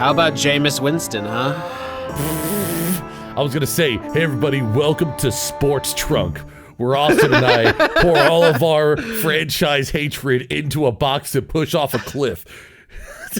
How about Jameis Winston, huh? I was going to say, hey, everybody, welcome to Sports Trunk, where Austin and I pour all of our franchise hatred into a box to push off a cliff.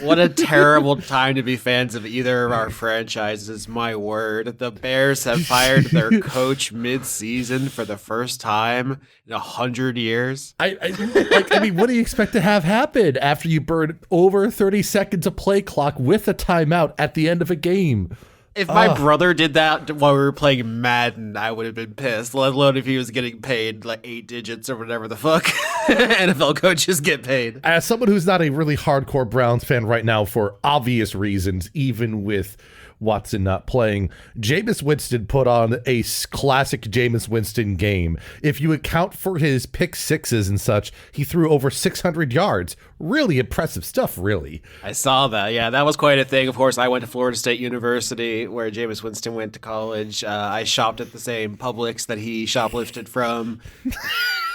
What a terrible time to be fans of either of our franchises, my word. The Bears have fired their coach mid-season for the first time in 100 years. I mean, what do you expect to have happen after you burn over 30 seconds of play clock with a timeout at the end of a game? If my brother did that while we were playing Madden, I would have been pissed, let alone if he was getting paid like 8 digits or whatever the fuck NFL coaches get paid. As someone who's not a really hardcore Browns fan right now for obvious reasons, even with Watson not playing, Jameis Winston put on a classic Jameis Winston game. If you account for his pick sixes and such, he threw over 600 yards. Really impressive stuff, really. I saw that. Yeah, that was quite a thing. Of course, I went to Florida State University, where Jameis Winston went to college. I shopped at the same Publix that he shoplifted from.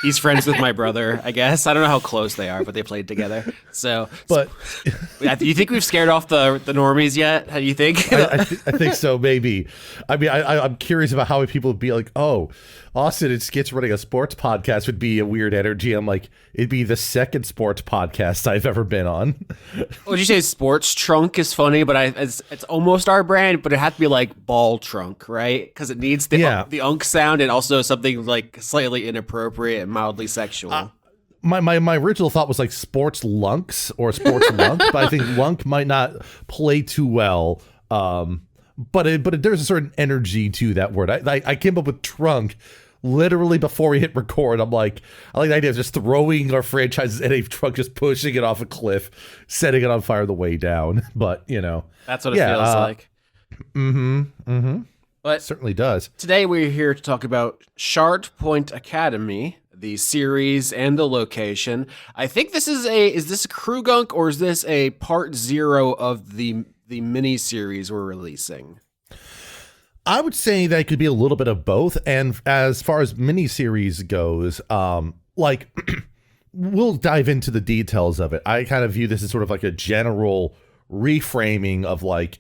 He's friends with my brother, I guess. I don't know how close they are, but they played together. So, but do you think we've scared off the normies yet? How do you think? I think so, maybe. I mean, I'm curious about how people would be like, oh, Austin and Skitch running a sports podcast would be a weird energy. I'm like, it'd be the second sports podcast I've ever been on. Would you say sports trunk is funny, but it's almost our brand, but it had to be like ball trunk, right? Because it needs the unk sound and also something like slightly inappropriate and mildly sexual. My original thought was like sports lunks or sports lunk, but I think lunk might not play too well. But there's a certain energy to that word. I came up with trunk literally before we hit record. I'm like, I like the idea of just throwing our franchises in a trunk, just pushing it off a cliff, setting it on fire the way down. But, you know. That's what it feels like. But it certainly does. Today we're here to talk about Shardpoint Academy, the series and the location. I think is this a crew gunk or is this a part 0 of the mini series we're releasing? I would say that it could be a little bit of both. And as far as mini series goes, we'll dive into the details of it. I kind of view this as sort of like a general reframing of like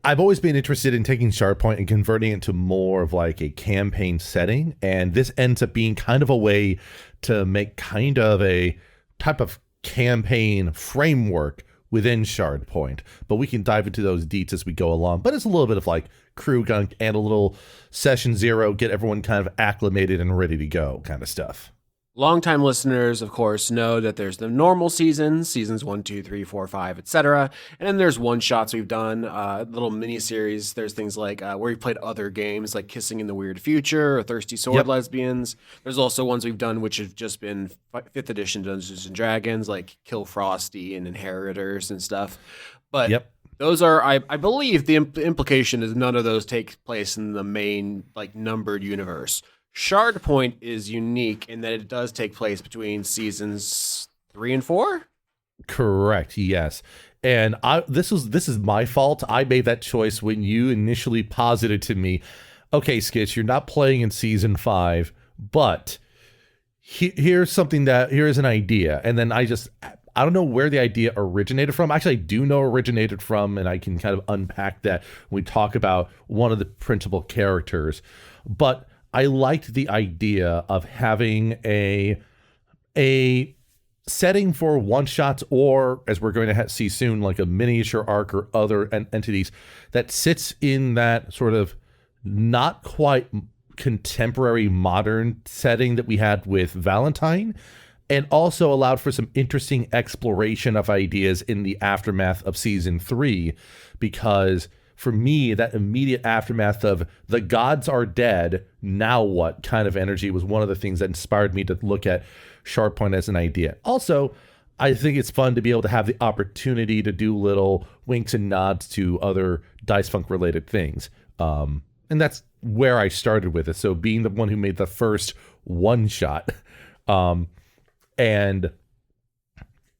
I've always been interested in taking Shardpoint and converting it to more of like a campaign setting. And this ends up being kind of a way to make kind of a type of campaign framework within Shardpoint, but we can dive into those deets as we go along. But it's a little bit of like crew gunk and a little session 0, get everyone kind of acclimated and ready to go kind of stuff. Longtime listeners, of course, know that there's the normal seasons 1, 2, 3, 4, 5, etc. And then there's one-shots we've done, little mini-series. There's things like where we've played other games like Kissing in the Weird Future or Thirsty Sword Lesbians. There's also ones we've done which have just been 5th edition Dungeons & Dragons, like Kill Frosty and Inheritors and stuff. But those are, I believe, the implication is none of those take place in the main like numbered universe. Shardpoint is unique in that it does take place between seasons 3 and 4. Correct. Yes. And this is my fault. I made that choice when you initially posited to me, okay, Skitch, you're not playing in season 5, but here's an idea. And then I don't know where the idea originated from. Actually, I do know originated from, and I can kind of unpack that when we talk about one of the principal characters. But I liked the idea of having a setting for one-shots, or, as we're going to see soon, like a miniature arc or other entities that sits in that sort of not quite contemporary modern setting that we had with Valentine, and also allowed for some interesting exploration of ideas in the aftermath of season 3, because for me, that immediate aftermath of the gods are dead, now what kind of energy was one of the things that inspired me to look at Shardpoint as an idea. Also, I think it's fun to be able to have the opportunity to do little winks and nods to other Dice Funk related things. And that's where I started with it. So being the one who made the first one shot, and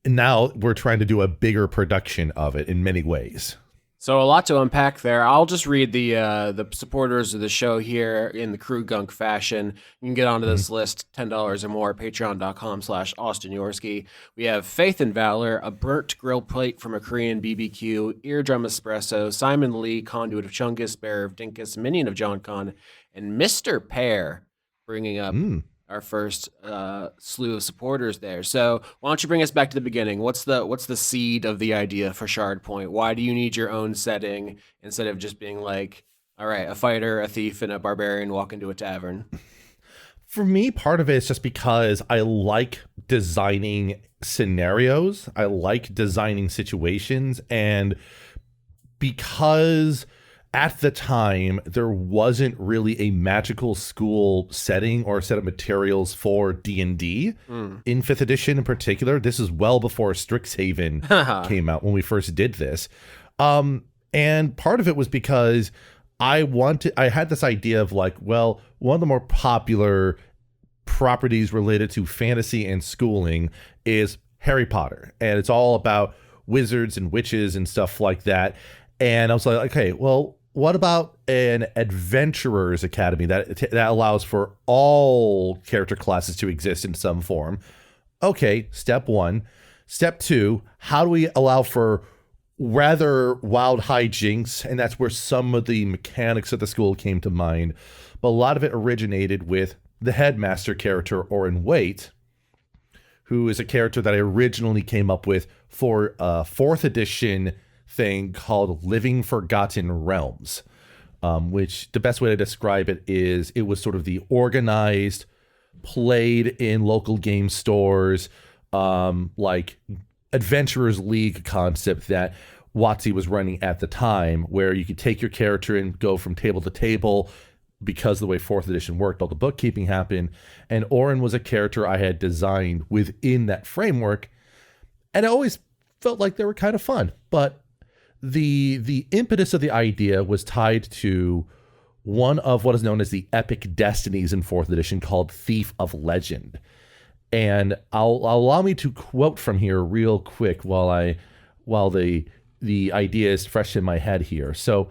now we're trying to do a bigger production of it in many ways. So a lot to unpack there. I'll just read the supporters of the show here in the Crew Gunk fashion. You can get onto this list, $10 or more, patreon.com/Austin Yorsky. We have Faith and Valor, a burnt grill plate from a Korean BBQ, Eardrum Espresso, Simon Lee, Conduit of Chungus, Bearer of Dinkus, Minion of John Con, and Mr. Pear, bringing up our first slew of supporters there. So why don't you bring us back to the beginning? What's the seed of the idea for Shardpoint? Why do you need your own setting instead of just being like, all right, a fighter, a thief, and a barbarian walk into a tavern? For me, part of it is just because I like designing scenarios. I like designing situations. And because at the time, there wasn't really a magical school setting or a set of materials for D&D in 5th edition in particular. This is well before Strixhaven came out when we first did this. And part of it was because I had this idea of like, well, one of the more popular properties related to fantasy and schooling is Harry Potter. And it's all about wizards and witches and stuff like that. And I was like, okay, well, what about an adventurer's academy that allows for all character classes to exist in some form? Okay, step one. Step two, how do we allow for rather wild hijinks? And that's where some of the mechanics of the school came to mind. But a lot of it originated with the headmaster character, Orin Waite, who is a character that I originally came up with for a 4th edition thing called Living Forgotten Realms, which the best way to describe it is it was sort of the organized, played in local game stores, like Adventurers League concept that WotC was running at the time, where you could take your character and go from table to table. Because of the way 4th edition worked, all the bookkeeping happened, and Orin was a character I had designed within that framework, and I always felt like they were kind of fun, but the impetus of the idea was tied to one of what is known as the epic destinies in 4th edition called Thief of Legend. And I'll allow me to quote from here real quick while the idea is fresh in my head here. So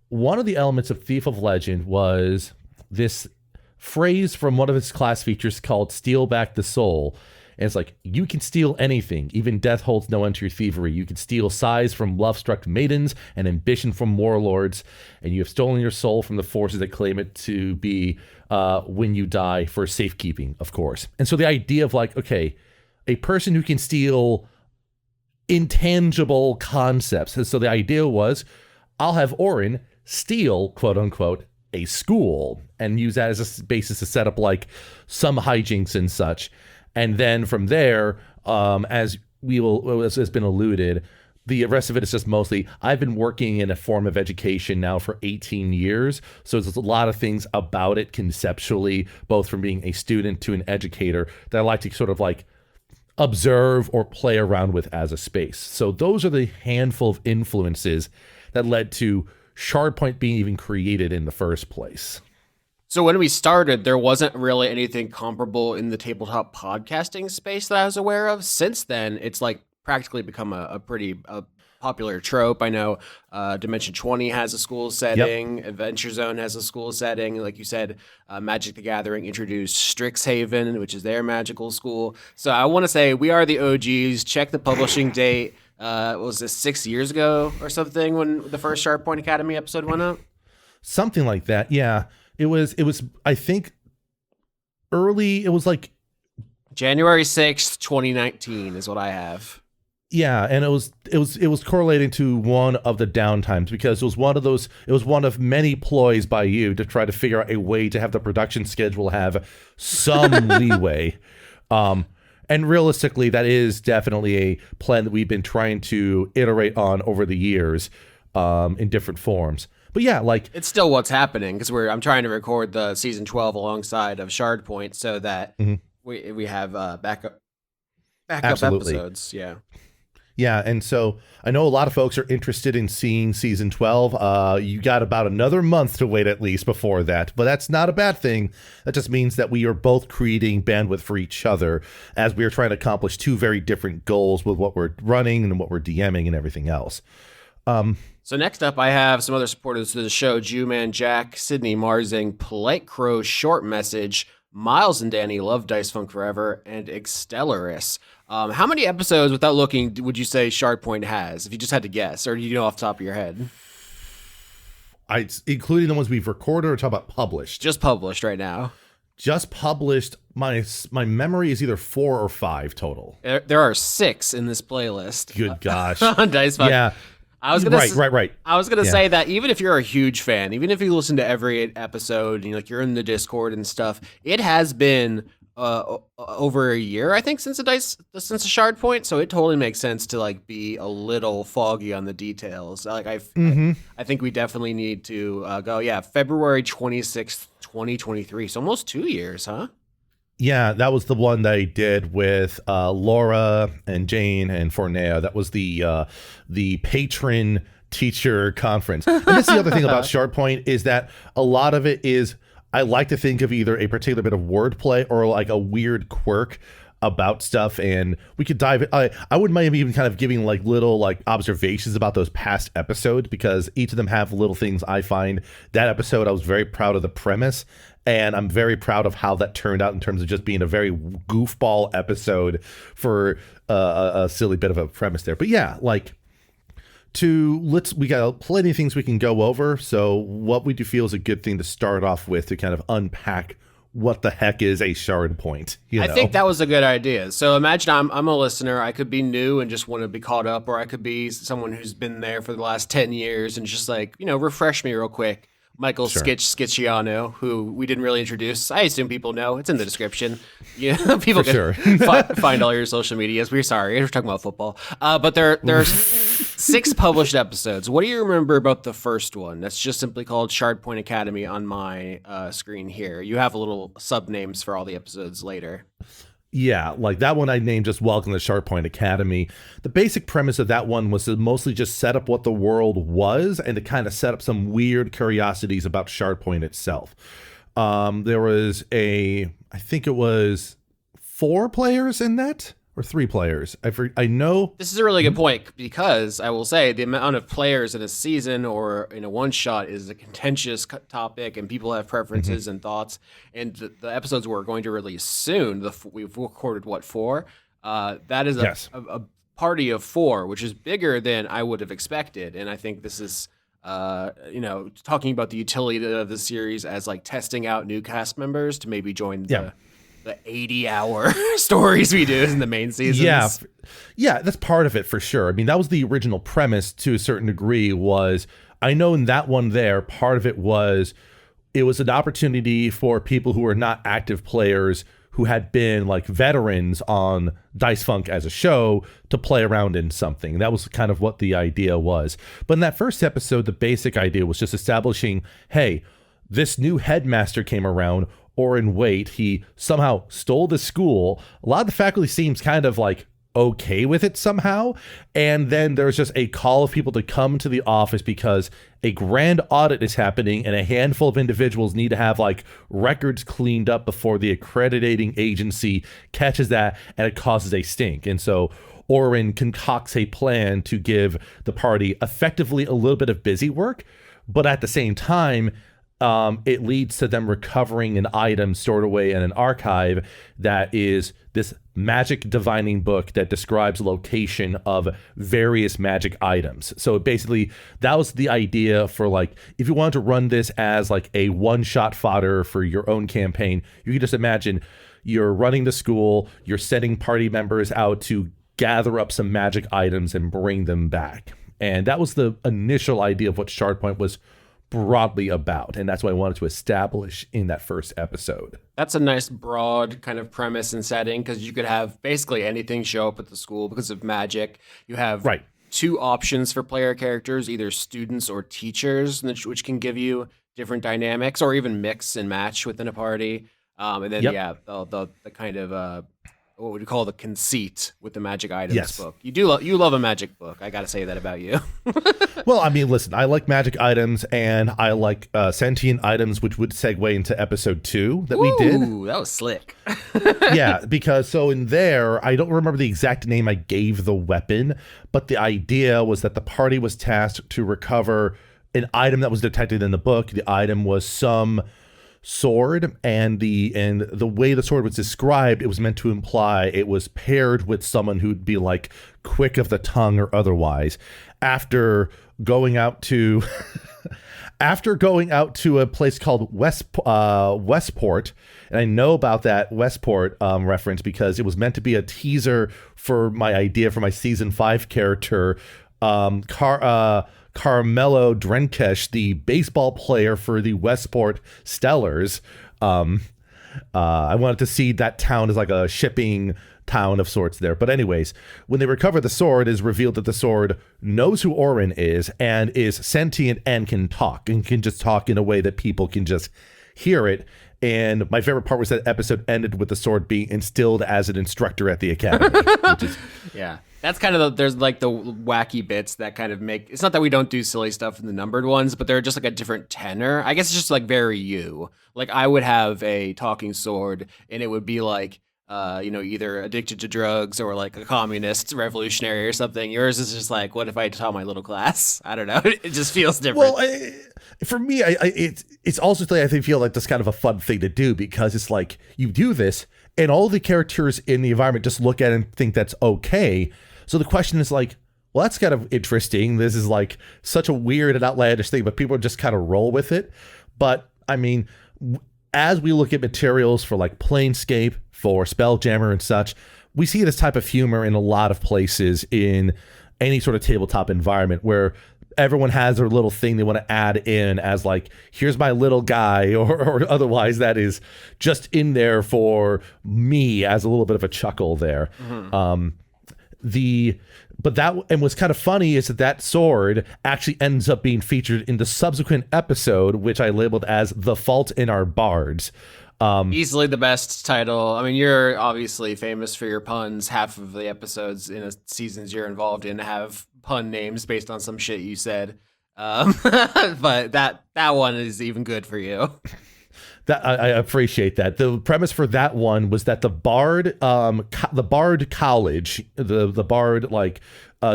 one of the elements of Thief of Legend was this phrase from one of its class features called Steal Back the Soul. And it's like, you can steal anything. Even death holds no end to your thievery. You can steal size from love-struck maidens and ambition from warlords. And you have stolen your soul from the forces that claim it to be when you die for safekeeping, of course. And so the idea of like, okay, a person who can steal intangible concepts. And so the idea was, I'll have Orin steal, quote unquote, a school and use that as a basis to set up like some hijinks and such. And then from there, as has been alluded, the rest of it is just mostly, I've been working in a form of education now for 18 years. So there's a lot of things about it conceptually, both from being a student to an educator, that I like to sort of like observe or play around with as a space. So those are the handful of influences that led to Shardpoint being even created in the first place. So when we started, there wasn't really anything comparable in the tabletop podcasting space that I was aware of. Since then, it's like practically become a pretty popular trope. I know Dimension 20 has a school setting. Yep. Adventure Zone has a school setting. Like you said, Magic the Gathering introduced Strixhaven, which is their magical school. So I want to say we are the OGs. Check the publishing date. Was this 6 years ago or something when the first Shardpoint Academy episode went out? Something like that, yeah. It was I think early, it was like January 6th, 2019 is what I have. Yeah, and it was correlating to one of the downtimes, because it was one of many ploys by you to try to figure out a way to have the production schedule have some leeway. And realistically, that is definitely a plan that we've been trying to iterate on over the years, in different forms. But yeah, like it's still what's happening, because I'm trying to record the season 12 alongside of Shardpoint so that we have backup episodes. Yeah, and so I know a lot of folks are interested in seeing season 12. You got about another month to wait at least before that, but that's not a bad thing. That just means that we are both creating bandwidth for each other as we are trying to accomplish two very different goals with what we're running and what we're DMing and everything else. So next up, I have some other supporters to the show: Jewman, Jack, Sydney, Marzing, Polite Crow, Short Message, Miles and Danny, Love Dice Funk Forever, and Extellaris. How many episodes, without looking, would you say Shardpoint has, if you just had to guess, or do you know off the top of your head? Including the ones we've recorded or talk about published. Just published right now. Just published. My memory is either 4 or 5 total. There are 6 in this playlist. Good gosh. On Dice Funk. Yeah. I was gonna right. I was gonna say that even if you're a huge fan, even if you listen to every episode, and you're in the Discord and stuff, it has been over a year, I think, since the Shard Point. So it totally makes sense to like be a little foggy on the details. Like I think we definitely need to go. Yeah, February 26th, 2023. So almost 2 years, huh? Yeah, that was the one that I did with Laura and Jane and Fornea. That was the patron teacher conference. And that's the other thing about Shardpoint is that a lot of it is, I like to think of either a particular bit of wordplay or like a weird quirk about stuff, and we could dive in. I wouldn't mind even kind of giving like little like observations about those past episodes, because each of them have little things I find. That episode, I was very proud of the premise, and I'm very proud of how that turned out in terms of just being a very goofball episode for a silly bit of a premise there. But yeah, like we got plenty of things we can go over. So what we do feel is a good thing to start off with to kind of unpack what the heck is a shard point. I think that was a good idea. So imagine I'm a listener. I could be new and just want to be caught up, or I could be someone who's been there for the last 10 years and just like, refresh me real quick. Michael Skitchiano, who we didn't really introduce. I assume people know. It's in the description. People can find all your social medias. We're sorry. We're talking about football. But there's 6 published episodes. What do you remember about the first one? That's just simply called Shardpoint Academy on my screen here. You have a little sub names for all the episodes later. Yeah, like that one I named just Welcome to Shardpoint Academy. The basic premise of that one was to mostly just set up what the world was and to kind of set up some weird curiosities about Shardpoint itself. There was I think it was 4 players in that, or 3 players. I know. This is a really good point, because I will say the amount of players in a season or in a one-shot is a contentious topic, and people have preferences and thoughts. And the episodes we're going to release soon, we've recorded, 4? That is a party of 4, which is bigger than I would have expected. And I think this is, talking about the utility of the series as like testing out new cast members to maybe join the 80-hour stories we do in the main seasons. Yeah, that's part of it for sure. I mean, that was the original premise to a certain degree. Was I know in that one there, part of it was an opportunity for people who are not active players who had been like veterans on Dice Funk as a show to play around in something. That was kind of what the idea was. But in that first episode, the basic idea was just establishing, hey, this new headmaster came around. Orin Waite, he somehow stole the school. A lot of the faculty seems kind of like okay with it somehow. And then there's just a call of people to come to the office because a grand audit is happening and a handful of individuals need to have like records cleaned up before the accrediting agency catches that, and it causes a stink. And so Orin concocts a plan to give the party effectively a little bit of busy work, but at the same time, it leads to them recovering an item stored away in an archive that is this magic divining book that describes location of various magic items. So basically, that was the idea for like, if you wanted to run this as like a one-shot fodder for your own campaign, you can just imagine you're running the school, you're sending party members out to gather up some magic items and bring them back. And that was the initial idea of what Shardpoint was broadly about, and that's what I wanted to establish in that first episode. That's a nice broad kind of premise and setting, because you could have basically anything show up at the school because of magic. You have 2 options for player characters, either students or teachers, which can give you different dynamics or even mix and match within a party. And then the kind of what would you call the conceit with the magic items Yes. book. You love a magic book. I got to say that about you. Well, I mean, listen, I like magic items and I like sentient items, which would segue into episode 2 that we did. Ooh, that was slick. Yeah, because so in there, I don't remember the exact name I gave the weapon, but the idea was that the party was tasked to recover an item that was detected in the book. The item was some sword, and the way the sword was described, it was meant to imply it was paired with someone who'd be like quick of the tongue or otherwise. After going out to a place called Westport, and I know about that Westport reference because it was meant to be a teaser for my idea for my season 5 character, Carmelo Drenkesh, the baseball player for the Westport Stellars. I wanted to see that town as like a shipping town of sorts there. But anyways, when they recover the sword, it is revealed that the sword knows who Orin is and is sentient and can talk, and can just talk in a way that people can just hear it. And my favorite part was that episode ended with the sword being instilled as an instructor at the academy, which is Yeah. That's kind of there's like the wacky bits that kind of make, it's not that we don't do silly stuff in the numbered ones, but they're just like a different tenor. I guess it's just like very you. Like I would have a talking sword and it would be like, either addicted to drugs or like a communist revolutionary or something. Yours is just like, what if I taught my little class? I don't know. It just feels different. Well, for me, it's also I feel like that's kind of a fun thing to do because it's like you do this and all the characters in the environment just look at it and think that's okay. So the question is like, well, that's kind of interesting. This is like such a weird and outlandish thing, but people just kind of roll with it. But I mean, as we look at materials for like Planescape, for Spelljammer and such, we see this type of humor in a lot of places in any sort of tabletop environment where everyone has their little thing they want to add in as like, here's my little guy, or otherwise that is just in there for me as a little bit of a chuckle there. Mm-hmm. And what's kind of funny is that sword actually ends up being featured in the subsequent episode, which I labeled as The Fault in Our Bards. Easily the best title. I mean, you're obviously famous for your puns. Half of the episodes in the seasons you're involved in have pun names based on some shit you said. But that one is even good for you. That I appreciate that. The premise for that one was that the Bard College, the Bard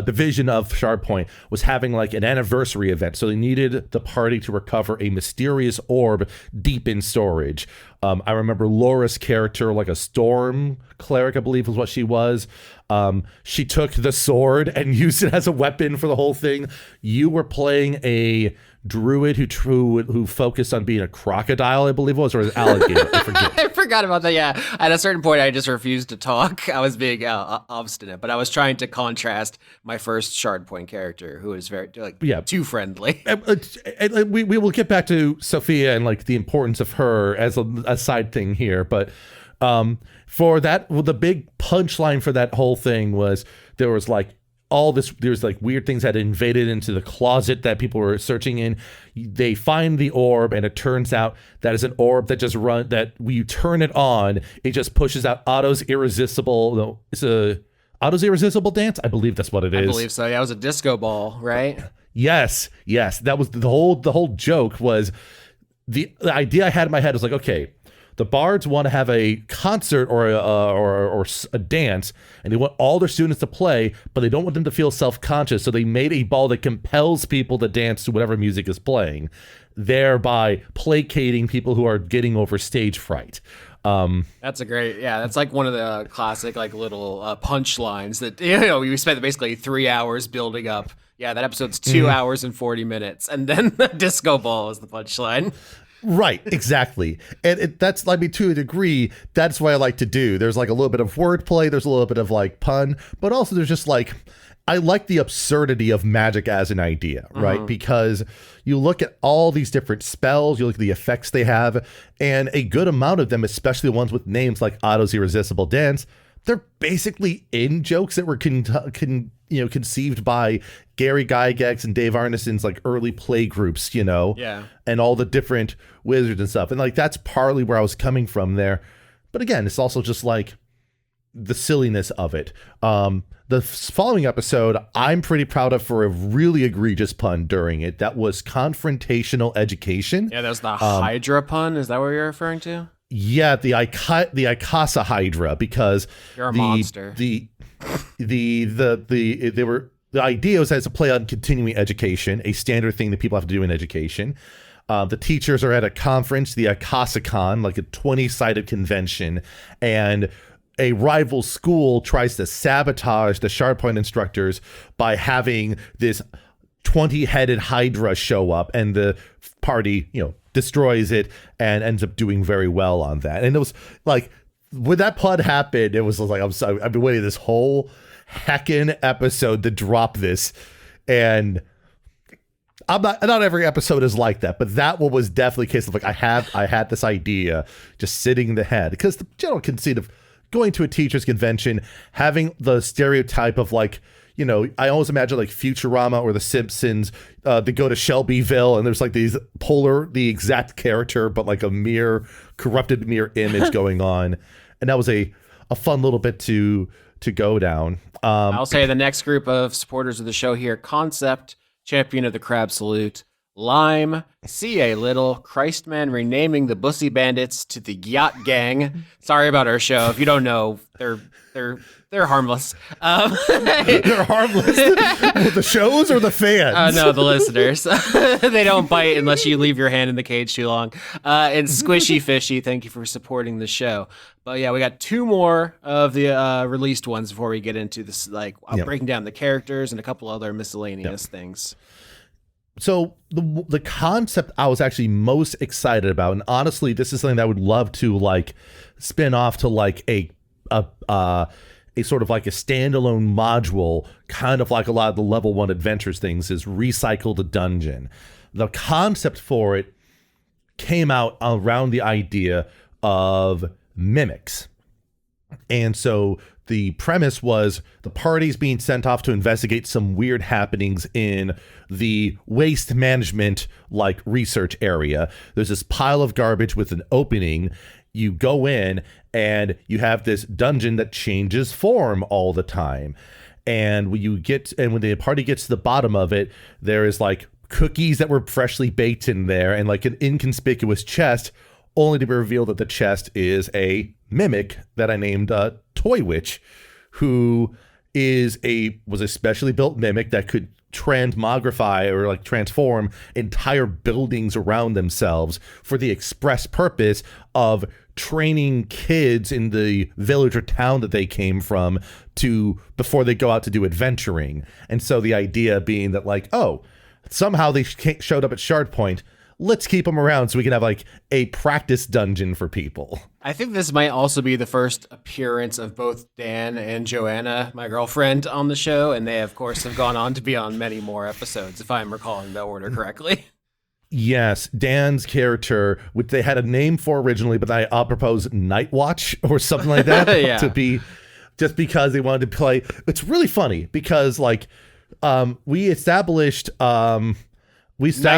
division of Shardpoint was having like an anniversary event, so they needed the party to recover a mysterious orb deep in storage. I remember Laura's character, like a storm cleric, I believe was what she was. She took the sword and used it as a weapon for the whole thing. You were playing a druid who focused on being a crocodile, I believe it was, or an alligator. I forget. I forgot about that. Yeah, at a certain point, I just refused to talk. I was being obstinate, but I was trying to contrast my first Shardpoint character, who is very too friendly. And we will get back to Sophia and like the importance of her as a side thing here, but for that, the big punchline for that whole thing was there was like there's like weird things that invaded into the closet that people were searching in. They find the orb, and it turns out that is an orb that just that when you turn it on, it just pushes out Otto's irresistible. No, it's Otto's irresistible dance. I believe that's what it is. I believe so. Yeah, it was a disco ball, right? Yes. That was the whole joke. Was the idea I had in my head was like, okay, the bards want to have a concert or a dance, and they want all their students to play, but they don't want them to feel self-conscious, so they made a ball that compels people to dance to whatever music is playing, thereby placating people who are getting over stage fright. That's that's like one of the classic like little punchlines that we spent basically 3 hours building up. Yeah, that episode's 2 hours and 40 minutes, and then the disco ball is the punchline. Right, exactly. And that's, I mean, to a degree, that's what I like to do. There's like a little bit of wordplay, there's a little bit of like pun, but also there's just like, I like the absurdity of magic as an idea, right? Because you look at all these different spells, you look at the effects they have, and a good amount of them, especially the ones with names like Otto's Irresistible Dance, they're basically in jokes that were conceived by Gary Gygax and Dave Arneson's like early play groups, and all the different wizards and stuff. And like, that's partly where I was coming from there. But again, it's also just like, the silliness of it. The following episode, I'm pretty proud of for a really egregious pun during it. That was confrontational education. Yeah, that was the Hydra pun. Is that what you're referring to? Yeah, the Icasa Hydra, because You're a monster. The idea was as a play on continuing education, a standard thing that people have to do in education. The teachers are at a conference, the ICASACon, like a 20-sided convention, and a rival school tries to sabotage the Shardpoint instructors by having this 20-headed Hydra show up, and the party, destroys it and ends up doing very well on that. And it was like, when that pun happened, it was like, I'm sorry, I've been waiting this whole heckin' episode to drop this, and not every episode is like that, but that one was definitely a case of like, I had this idea just sitting in the head, because the general conceit of going to a teacher's convention, having the stereotype of like, I always imagine like Futurama or The Simpsons, they go to Shelbyville and there's like the exact character, but like a corrupted mirror image going on. And that was a fun little bit to go down. I'll say the next group of supporters of the show here: Concept, Champion of the Crab Salute; Lime, C.A. Little; Christman renaming the Bussy Bandits to the Yacht Gang. Sorry about our show. If you don't know, they're harmless. They're harmless. The shows or the fans? No, the listeners. They don't bite unless you leave your hand in the cage too long. And Squishy Fishy, thank you for supporting the show. But yeah, we got two more of the released ones before we get into this, breaking down the characters and a couple other miscellaneous things. So the concept I was actually most excited about, and honestly, this is something that I would love to spin off to a sort of like a standalone module, kind of like a lot of the level 1 adventures things, is Recycle the Dungeon. The concept for it came out around the idea of mimics. And so the premise was the party's being sent off to investigate some weird happenings in the waste management research area. There's this pile of garbage with an opening. You go in and you have this dungeon that changes form all the time. And when the party gets to the bottom of it, there is cookies that were freshly baked in there and an inconspicuous chest, only to be revealed that the chest is a mimic that I named Toy Witch, who was a specially built mimic that could transmogrify or transform entire buildings around themselves for the express purpose of training kids in the village or town that they came from before they go out to do adventuring. And so the idea being that somehow they showed up at Shardpoint, let's keep them around so we can have a practice dungeon for people. I think this might also be the first appearance of both Dan and Joanna, my girlfriend, on the show, and they of course have gone on to be on many more episodes, if I'm recalling the order correctly. Yes, Dan's character, which they had a name for originally, but I proposed Night Watch or something like that to be, just because they wanted to play. It's really funny because we established night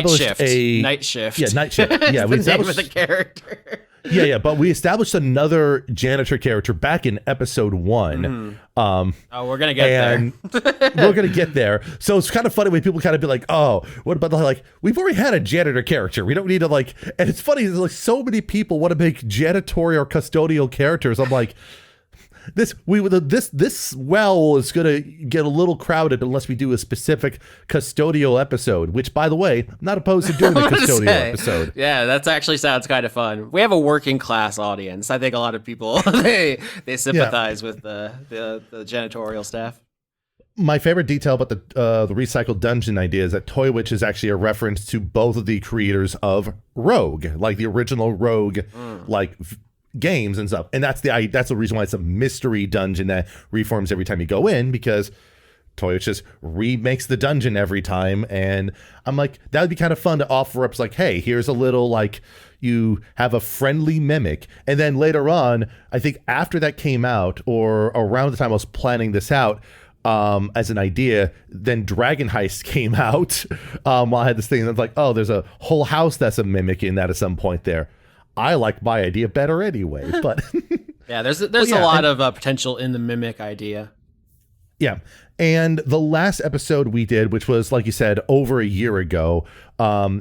shift. Night shift. Yeah, night shift. Yeah, we established the character. Yeah, but we established another janitor character back in episode 1. We're gonna get there. We're gonna get there. So it's kind of funny when people kind of be like, "Oh, what about we've already had a janitor character. We don't need to And it's funny, there's so many people want to make janitorial or custodial characters. I'm like, this well is gonna get a little crowded unless we do a specific custodial episode, which, by the way, I'm not opposed to doing a custodial episode. Yeah, that actually sounds kind of fun. We have a working class audience. I think a lot of people they sympathize with the janitorial staff. My favorite detail about the recycled dungeon idea is that Toy Witch is actually a reference to both of the creators of Rogue, the original Rogue, games and stuff. And that's the reason why it's a mystery dungeon that reforms every time you go in, because Toy Witch just remakes the dungeon every time. And I'm like, that would be kind of fun to offer up. It's hey, here's a little you have a friendly mimic. And then later on, I think after that came out, or around the time I was planning this out as an idea, then Dragon Heist came out while I had this thing. And it's oh, there's a whole house that's a mimic in that at some point there. I like my idea better anyway, but Yeah, there's a lot of potential in the mimic idea. Yeah. And the last episode we did, which was, like you said, over a year ago,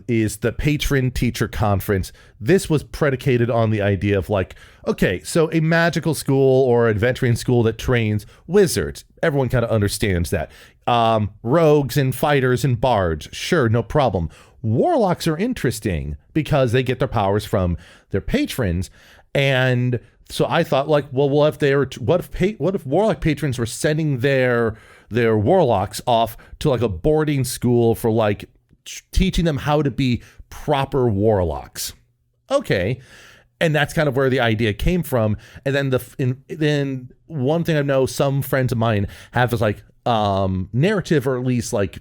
is the Patron Teacher Conference. This was predicated on the idea of like, okay, so a magical school or adventuring school that trains wizards. Everyone kind of understands that. Rogues and fighters and bards. Sure, no problem. Warlocks are interesting because they get their powers from their patrons. And so I thought, like, well, what if warlock patrons were sending their warlocks off to like a boarding school for like teaching them how to be proper warlocks? Okay, and that's kind of where the idea came from. And then then one thing I know some friends of mine have is like narrative, or at least like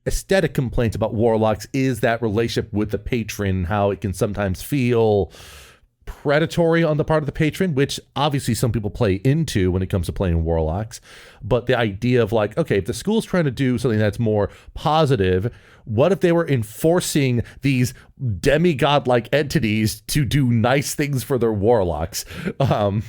aesthetic complaints about warlocks, is that relationship with the patron, how it can sometimes feel predatory on the part of the patron, which obviously some people play into when it comes to playing warlocks. But the idea of like, okay, if the school's trying to do something that's more positive, what if they were enforcing these demigod-like entities to do nice things for their warlocks? And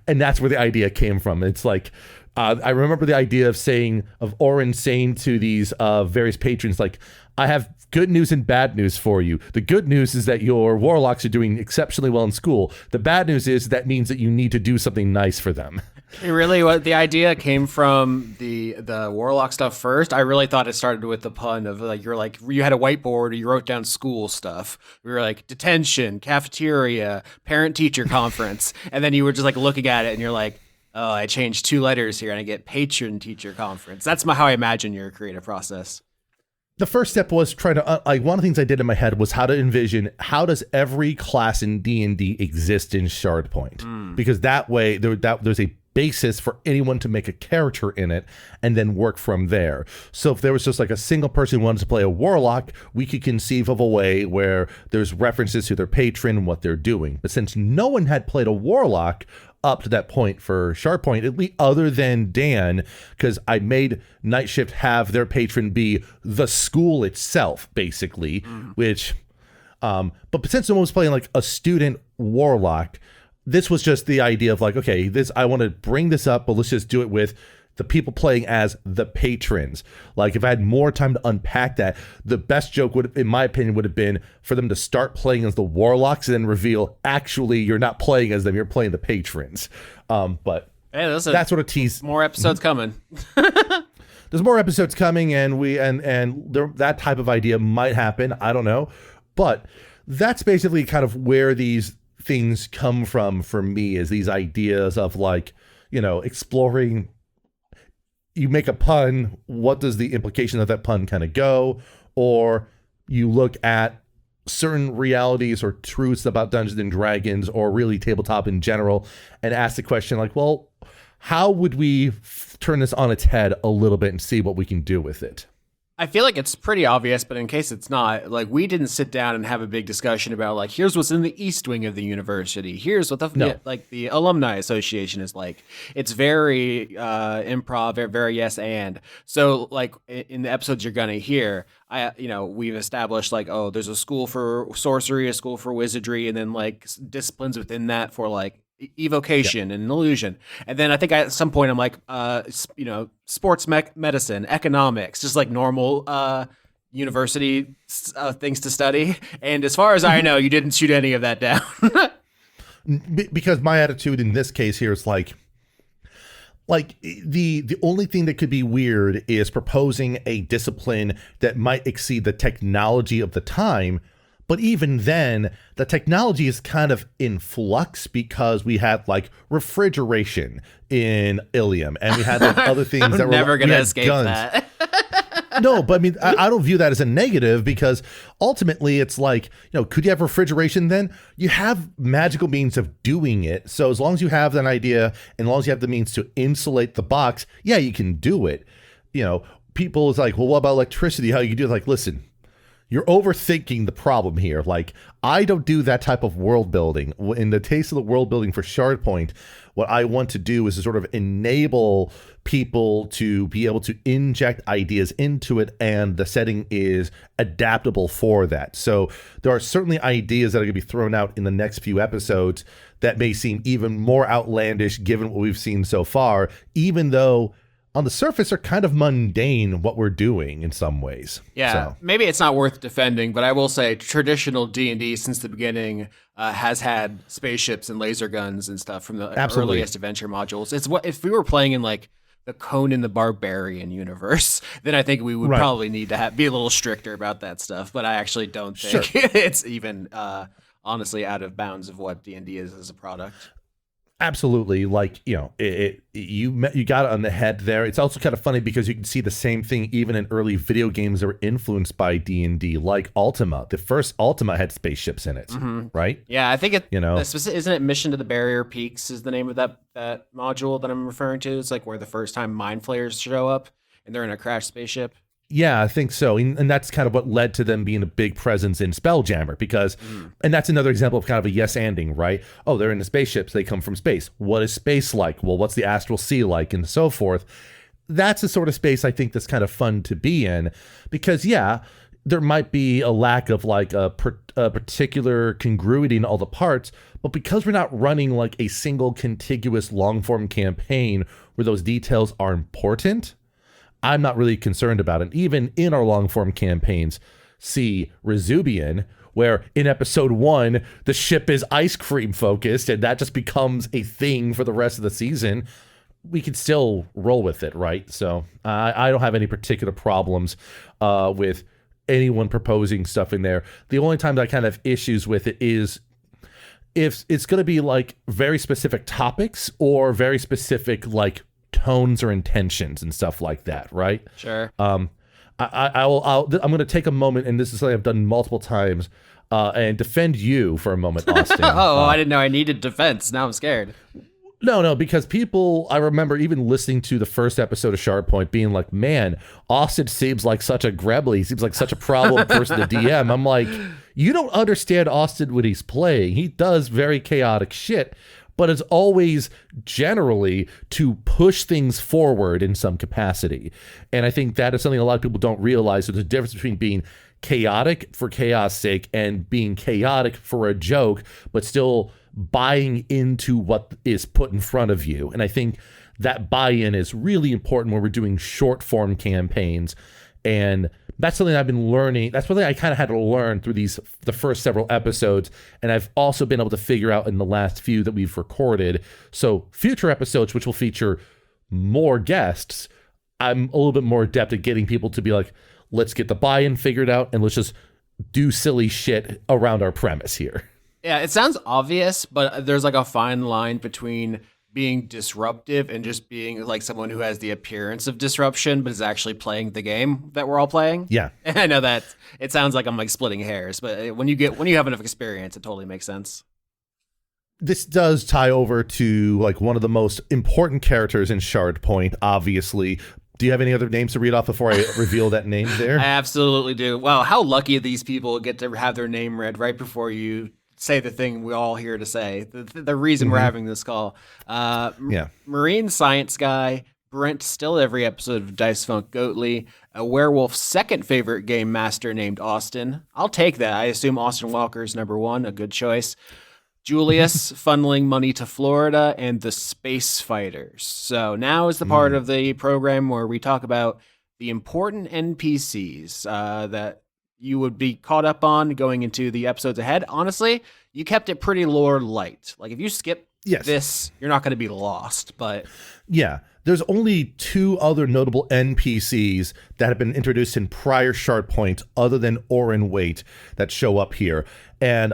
that's where the idea came from. It's like, I remember the idea of Orin saying to these various patrons, like, I have good news and bad news for you. The good news is that your warlocks are doing exceptionally well in school. The bad news is that means that you need to do something nice for them. Really, what the idea came from the warlock stuff first. I really thought it started with the pun of like, you had a whiteboard, you wrote down school stuff. We were like detention, cafeteria, parent teacher conference, and then you were just like looking at it and you're like, oh, I changed 2 letters here and I get patron teacher conference. That's how I imagine your creative process. The first step was trying to, one of the things I did in my head was how to envision, how does every class in D&D exist in Shardpoint? Because that way there's a basis for anyone to make a character in it and then work from there. So if there was just like a single person who wanted to play a warlock, we could conceive of a way where there's references to their patron and what they're doing. But since no one had played a warlock up to that point for Shardpoint, at least other than Dan, because I made Night Shift have their patron be the school itself, basically, which, but since someone was playing like a student warlock, this was just the idea of like, okay, I want to bring this up, but let's just do it with the people playing as the patrons. Like, if I had more time to unpack that, the best joke would, in my opinion, would have been for them to start playing as the warlocks and then reveal, actually, you're not playing as them, you're playing the patrons. But hey, that's sort of tease. More episodes coming. There's more episodes coming, and that type of idea might happen. I don't know, but that's basically kind of where these things come from for me, is these ideas of like, exploring. You make a pun, what does the implication of that pun kind of go? Or you look at certain realities or truths about Dungeons and Dragons, or really tabletop in general, and ask the question like, well, how would we turn this on its head a little bit and see what we can do with it? I feel like it's pretty obvious, but in case it's not, like, we didn't sit down and have a big discussion about like, here's what's in the East Wing of the university. Here's what the alumni association is like. It's very improv, very yes and. So like in the episodes you're gonna hear, we've established like, oh, there's a school for sorcery, a school for wizardry, and then like disciplines within that for like evocation and illusion. And then I think at some point I'm like, sports medicine, economics, just like normal university things to study. And as far as I know, you didn't shoot any of that down. Because my attitude in this case here is like the only thing that could be weird is proposing a discipline that might exceed the technology of the time. But even then, the technology is kind of in flux, because we had like refrigeration in Ilium, and we had like other things that were never going to escape guns. That. No, but I mean, I don't view that as a negative, because ultimately it's like, could you have refrigeration then? You have magical means of doing it. So as long as you have that idea, and as long as you have the means to insulate the box, yeah, you can do it. People is like, well, what about electricity? How you do it? Like, listen, You're overthinking the problem here. Like, I don't do that type of world building. In the case of the world building for Shardpoint, what I want to do is to sort of enable people to be able to inject ideas into it, and the setting is adaptable for that. So there are certainly ideas that are going to be thrown out in the next few episodes that may seem even more outlandish given what we've seen so far, even though on the surface are kind of mundane what we're doing in some ways. Yeah, so maybe it's not worth defending, but I will say traditional D&D since the beginning has had spaceships and laser guns and stuff from the earliest adventure modules. It's what if we were playing in like the Conan the Barbarian universe, then I think we would probably need to be a little stricter about that stuff. But I actually don't think it's even honestly out of bounds of what D&D is as a product. Absolutely. Like, you know, you got it on the head there. It's also kind of funny because you can see the same thing even in early video games that were influenced by D&D, like Ultima. The first Ultima had spaceships in it, right? Yeah, I think isn't it Mission to the Barrier Peaks is the name of that module that I'm referring to. It's like where the first time mind flayers show up and they're in a crashed spaceship. Yeah, I think so. And that's kind of what led to them being a big presence in Spelljammer because, and that's another example of kind of a yes-anding, right? Oh, they're in the spaceships. They come from space. What is space like? Well, what's the astral sea like and so forth? That's the sort of space I think that's kind of fun to be in because, yeah, there might be a lack of like a particular congruity in all the parts, but because we're not running like a single contiguous long-form campaign where those details are important, I'm not really concerned about it. Even in our long-form campaigns, see Resubian, where in episode 1, the ship is ice cream focused, and that just becomes a thing for the rest of the season. We can still roll with it, right? So I don't have any particular problems with anyone proposing stuff in there. The only time that I kind of have issues with it is if it's going to be like very specific topics or very specific like tones or intentions and stuff like that, right? Sure. I'm going to take a moment, and this is something I've done multiple times, and defend you for a moment, Austin. I didn't know I needed defense. Now I'm scared. No, because I remember even listening to the first episode of Shardpoint being like, man, Austin seems like such a Grebly. He seems like such a problem person to DM. I'm like, you don't understand Austin when he's playing. He does very chaotic shit, but it's always generally to push things forward in some capacity. And I think that is something a lot of people don't realize. There's a difference between being chaotic for chaos sake and being chaotic for a joke, but still buying into what is put in front of you. And I think that buy-in is really important when we're doing short form campaigns. And that's something I've been learning. That's something I kind of had to learn through the first several episodes. And I've also been able to figure out in the last few that we've recorded. So future episodes, which will feature more guests, I'm a little bit more adept at getting people to be like, let's get the buy-in figured out and let's just do silly shit around our premise here. Yeah, it sounds obvious, but there's like a fine line between being disruptive and just being like someone who has the appearance of disruption, but is actually playing the game that we're all playing. Yeah. And I know that it sounds like I'm like splitting hairs, but when you have enough experience, it totally makes sense. This does tie over to like one of the most important characters in Shardpoint, obviously. Do you have any other names to read off before I reveal that name there? I absolutely do. Wow, how lucky these people get to have their name read right before you say the thing we're all here to say. The reason we're having this call. Marine science guy, Brent, still every episode of Dice Funk Goatly, a werewolf second favorite game master named Austin. I'll take that. I assume Austin Walker's number one, a good choice. Julius, funneling money to Florida, and the Space Fighters. So now is the part of the program where we talk about the important NPCs that you would be caught up on going into the episodes ahead. Honestly, you kept it pretty lore light. Like if you skip this, you're not going to be lost. But yeah, there's only 2 other notable NPCs that have been introduced in prior Shardpoint other than Orin Waite that show up here. And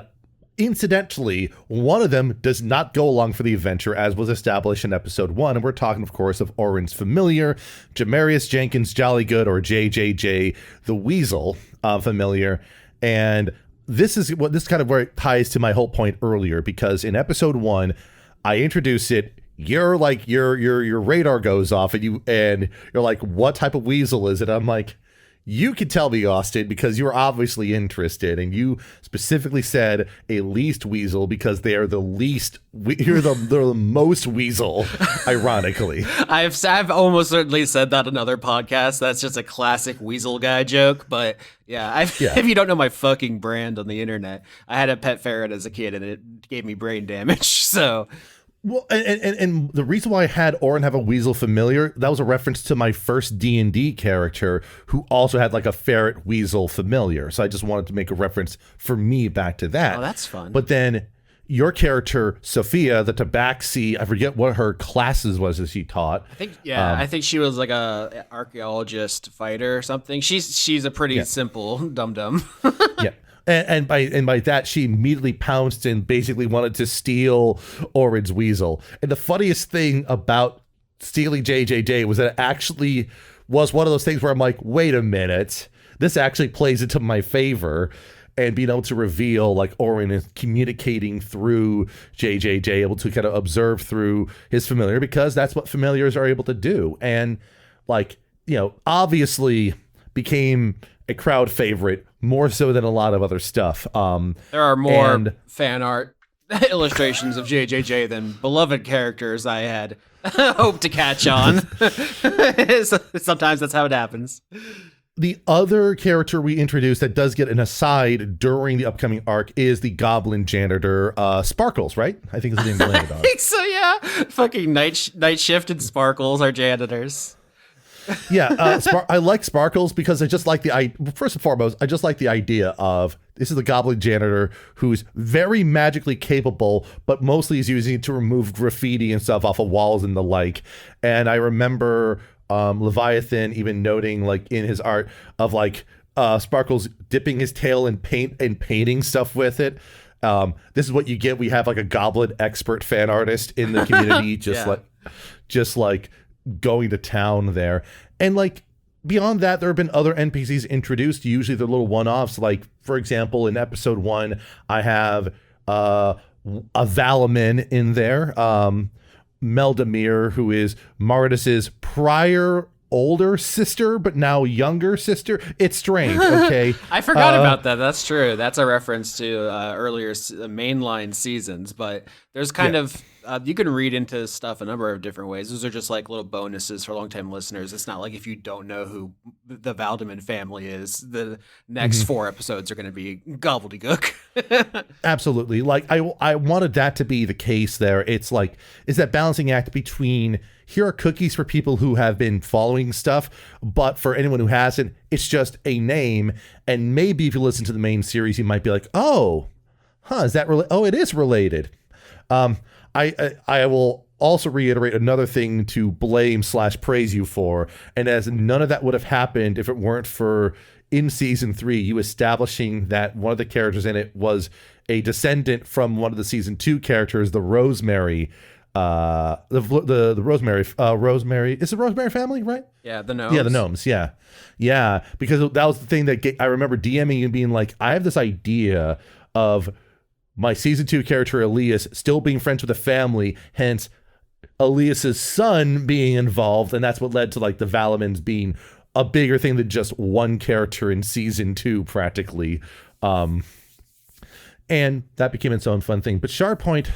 incidentally, one of them does not go along for the adventure, as was established in episode 1. And we're talking, of course, of Orin's familiar, Jamarius Jenkins Jollygood, or JJJ, the Weasel familiar. And this kind of where it ties to my whole point earlier, because in episode 1, I introduce it. You're like, your radar goes off, and you're like, what type of weasel is it? I'm like, you could tell me, Austin, because you were obviously interested, and you specifically said a least weasel because they are the least. You're the most weasel, ironically. I've almost certainly said that in other podcasts. That's just a classic weasel guy joke. But yeah, if you don't know my fucking brand on the internet, I had a pet ferret as a kid, and it gave me brain damage. So. Well, and the reason why I had Orin have a weasel familiar, that was a reference to my first D&D character who also had like a ferret weasel familiar. So I just wanted to make a reference for me back to that. Oh, that's fun. But then your character, Sophia, the Tabaxi, I forget what her classes was that she taught. I think she was like a archaeologist fighter or something. She's a pretty simple dum-dum. Yeah. And by that, she immediately pounced and basically wanted to steal Orin's weasel. And the funniest thing about stealing JJJ was that it actually was one of those things where I'm like, wait a minute, this actually plays into my favor. And being able to reveal like Orin is communicating through JJJ, able to kind of observe through his familiar, because that's what familiars are able to do. And like, obviously became a crowd favorite more so than a lot of other stuff. There are more fan art illustrations of JJJ than beloved characters I had hoped to catch on. Sometimes that's how it happens. The other character we introduced that does get an aside during the upcoming arc is the Goblin Janitor, Sparkles, right? I think is the name of the I think so, yeah. Fucking night shift and Sparkles are janitors. Yeah, I like Sparkles because I just like first and foremost, I just like the idea of this is the Goblin Janitor who's very magically capable, but mostly is using it to remove graffiti and stuff off of walls and the like. And I remember Leviathan even noting like in his art of like Sparkles dipping his tail in paint and painting stuff with it. This is what you get. We have like a goblin expert fan artist in the community, just like going to town there. And like beyond that, there have been other NPCs introduced. Usually they're little one-offs. Like for example, in episode 1, I have a Valaman in there, Meldamir, who is Mardis's prior older sister, but now younger sister. It's strange, okay? I forgot about that. That's true. That's a reference to earlier mainline seasons, but there's kind of you can read into stuff a number of different ways. Those are just like little bonuses for long-time listeners. It's not like if you don't know who the Valdeman family is, the next 4 episodes are going to be gobbledygook. Absolutely. Like I wanted that to be the case there. It's like, is that balancing act between here are cookies for people who have been following stuff, but for anyone who hasn't, it's just a name. And maybe if you listen to the main series, you might be like, oh, is that oh, it is related. I will also reiterate another thing to blame/praise you for, and as none of that would have happened if it weren't for in season 3 you establishing that one of the characters in it was a descendant from one of the season 2 characters, the Rosemary. The Rosemary is the Rosemary family, right? Yeah, the gnomes. Yeah, the gnomes. Yeah, because that was the thing that I remember DMing and being like, I have this idea of my season 2 character Elias still being friends with the family, hence Elias's son being involved, and that's what led to like the Valamans being a bigger thing than just one character in season 2 practically. And that became its own fun thing. But Shardpoint,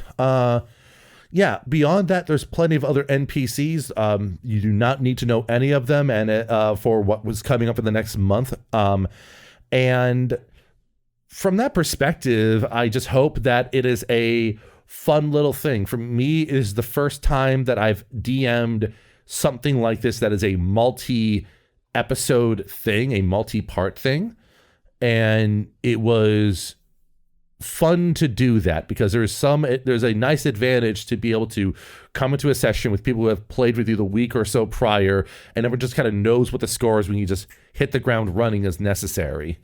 beyond that, there's plenty of other NPCs. You do not need to know any of them, and for what was coming up in the next month. And from that perspective, I just hope that it is a fun little thing. For me, it is the first time that I've DM'd something like this that is a multi-episode thing, a multi-part thing. And it was fun to do that because there's a nice advantage to be able to come into a session with people who have played with you the week or so prior, and everyone just kind of knows what the score is when you just hit the ground running as necessary.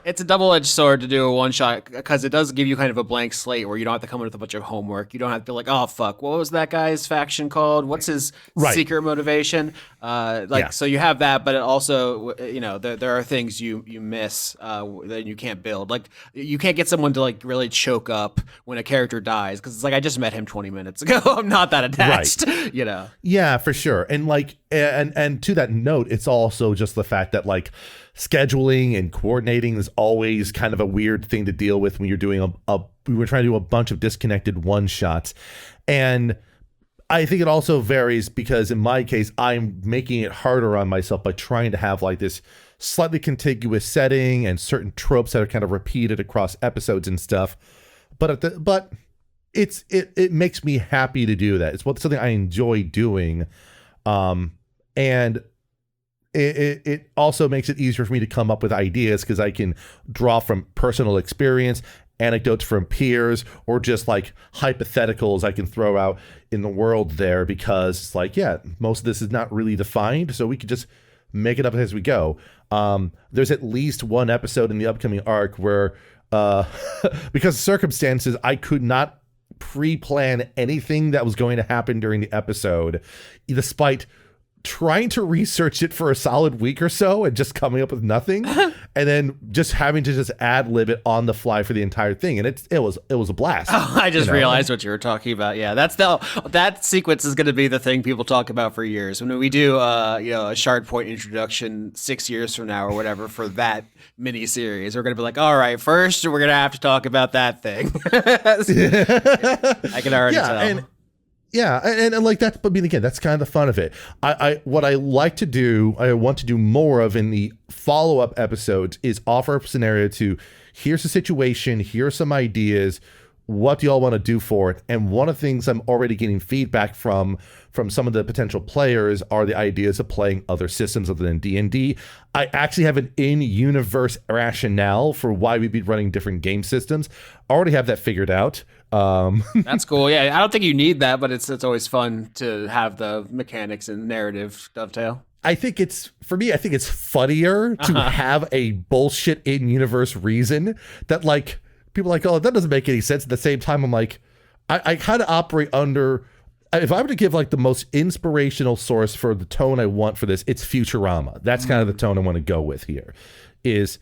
It's a double-edged sword to do a one-shot because it does give you kind of a blank slate where you don't have to come in with a bunch of homework. You don't have to be like, oh, fuck, what was that guy's faction called? What's his secret motivation? So you have that, but it also, there are things you miss that you can't build. Like, you can't get someone to, like, really choke up when a character dies because it's like, I just met him 20 minutes ago. I'm not that attached, Yeah, for sure. And, like, And to that note, it's also just the fact that like scheduling and coordinating is always kind of a weird thing to deal with when you're doing we were trying to do a bunch of disconnected one shots. And I think it also varies because in my case, I'm making it harder on myself by trying to have like this slightly contiguous setting and certain tropes that are kind of repeated across episodes and stuff. But it makes me happy to do that. It's something I enjoy doing. And it also makes it easier for me to come up with ideas because I can draw from personal experience, anecdotes from peers, or just like hypotheticals I can throw out in the world there, because it's like, yeah, most of this is not really defined, so we could just make it up as we go. There's at least one episode in the upcoming arc where because of circumstances, I could not pre-plan anything that was going to happen during the episode, despite trying to research it for a solid week or so and just coming up with nothing, and then just having to just ad-lib it on the fly for the entire thing, and it was a blast. Oh, I just realized what you were talking about. Yeah, that sequence is going to be the thing people talk about for years. When we do a Shardpoint introduction 6 years from now or whatever for that mini series, we're going to be like, all right, first we're going to have to talk about that thing. I can already tell. And like that, but I mean, again, that's kind of the fun of it. What I like to do, I want to do more of in the follow-up episodes is offer a scenario to, here's the situation, here's some ideas, what do y'all want to do for it? And one of the things I'm already getting feedback from some of the potential players are the ideas of playing other systems other than D&D. I actually have an in-universe rationale for why we'd be running different game systems. I already have that figured out. That's cool. Yeah, I don't think you need that, but it's always fun to have the mechanics and narrative dovetail. I think it's funnier to have a bullshit in-universe reason that like people are like, oh, that doesn't make any sense. At the same time, I'm like, I kind of operate under, if I were to give like the most inspirational source for the tone I want for this, it's Futurama. That's kind of the tone I want to go with here, is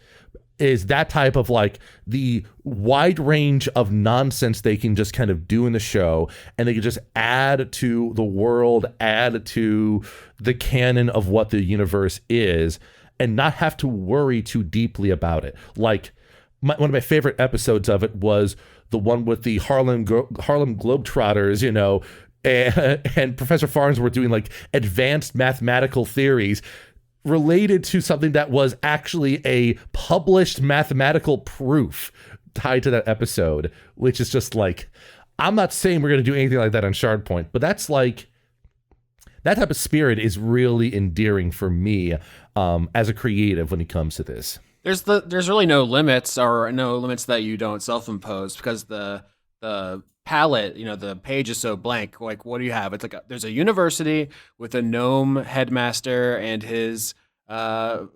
that type of like the wide range of nonsense they can just kind of do in the show, and they can just add to the world, add to the canon of what the universe is, and not have to worry too deeply about it. Like one of my favorite episodes of it was the one with the Harlem Globetrotters, and Professor Farnsworth doing like advanced mathematical theories related to something that was actually a published mathematical proof tied to that episode, which is just like, I'm not saying we're going to do anything like that on Shardpoint, but that's like, that type of spirit is really endearing for me as a creative when it comes to this. There's really no limits, or no limits that you don't self-impose, because the palette, the page is so blank. Like, what do you have? It's like there's a university with a gnome headmaster and his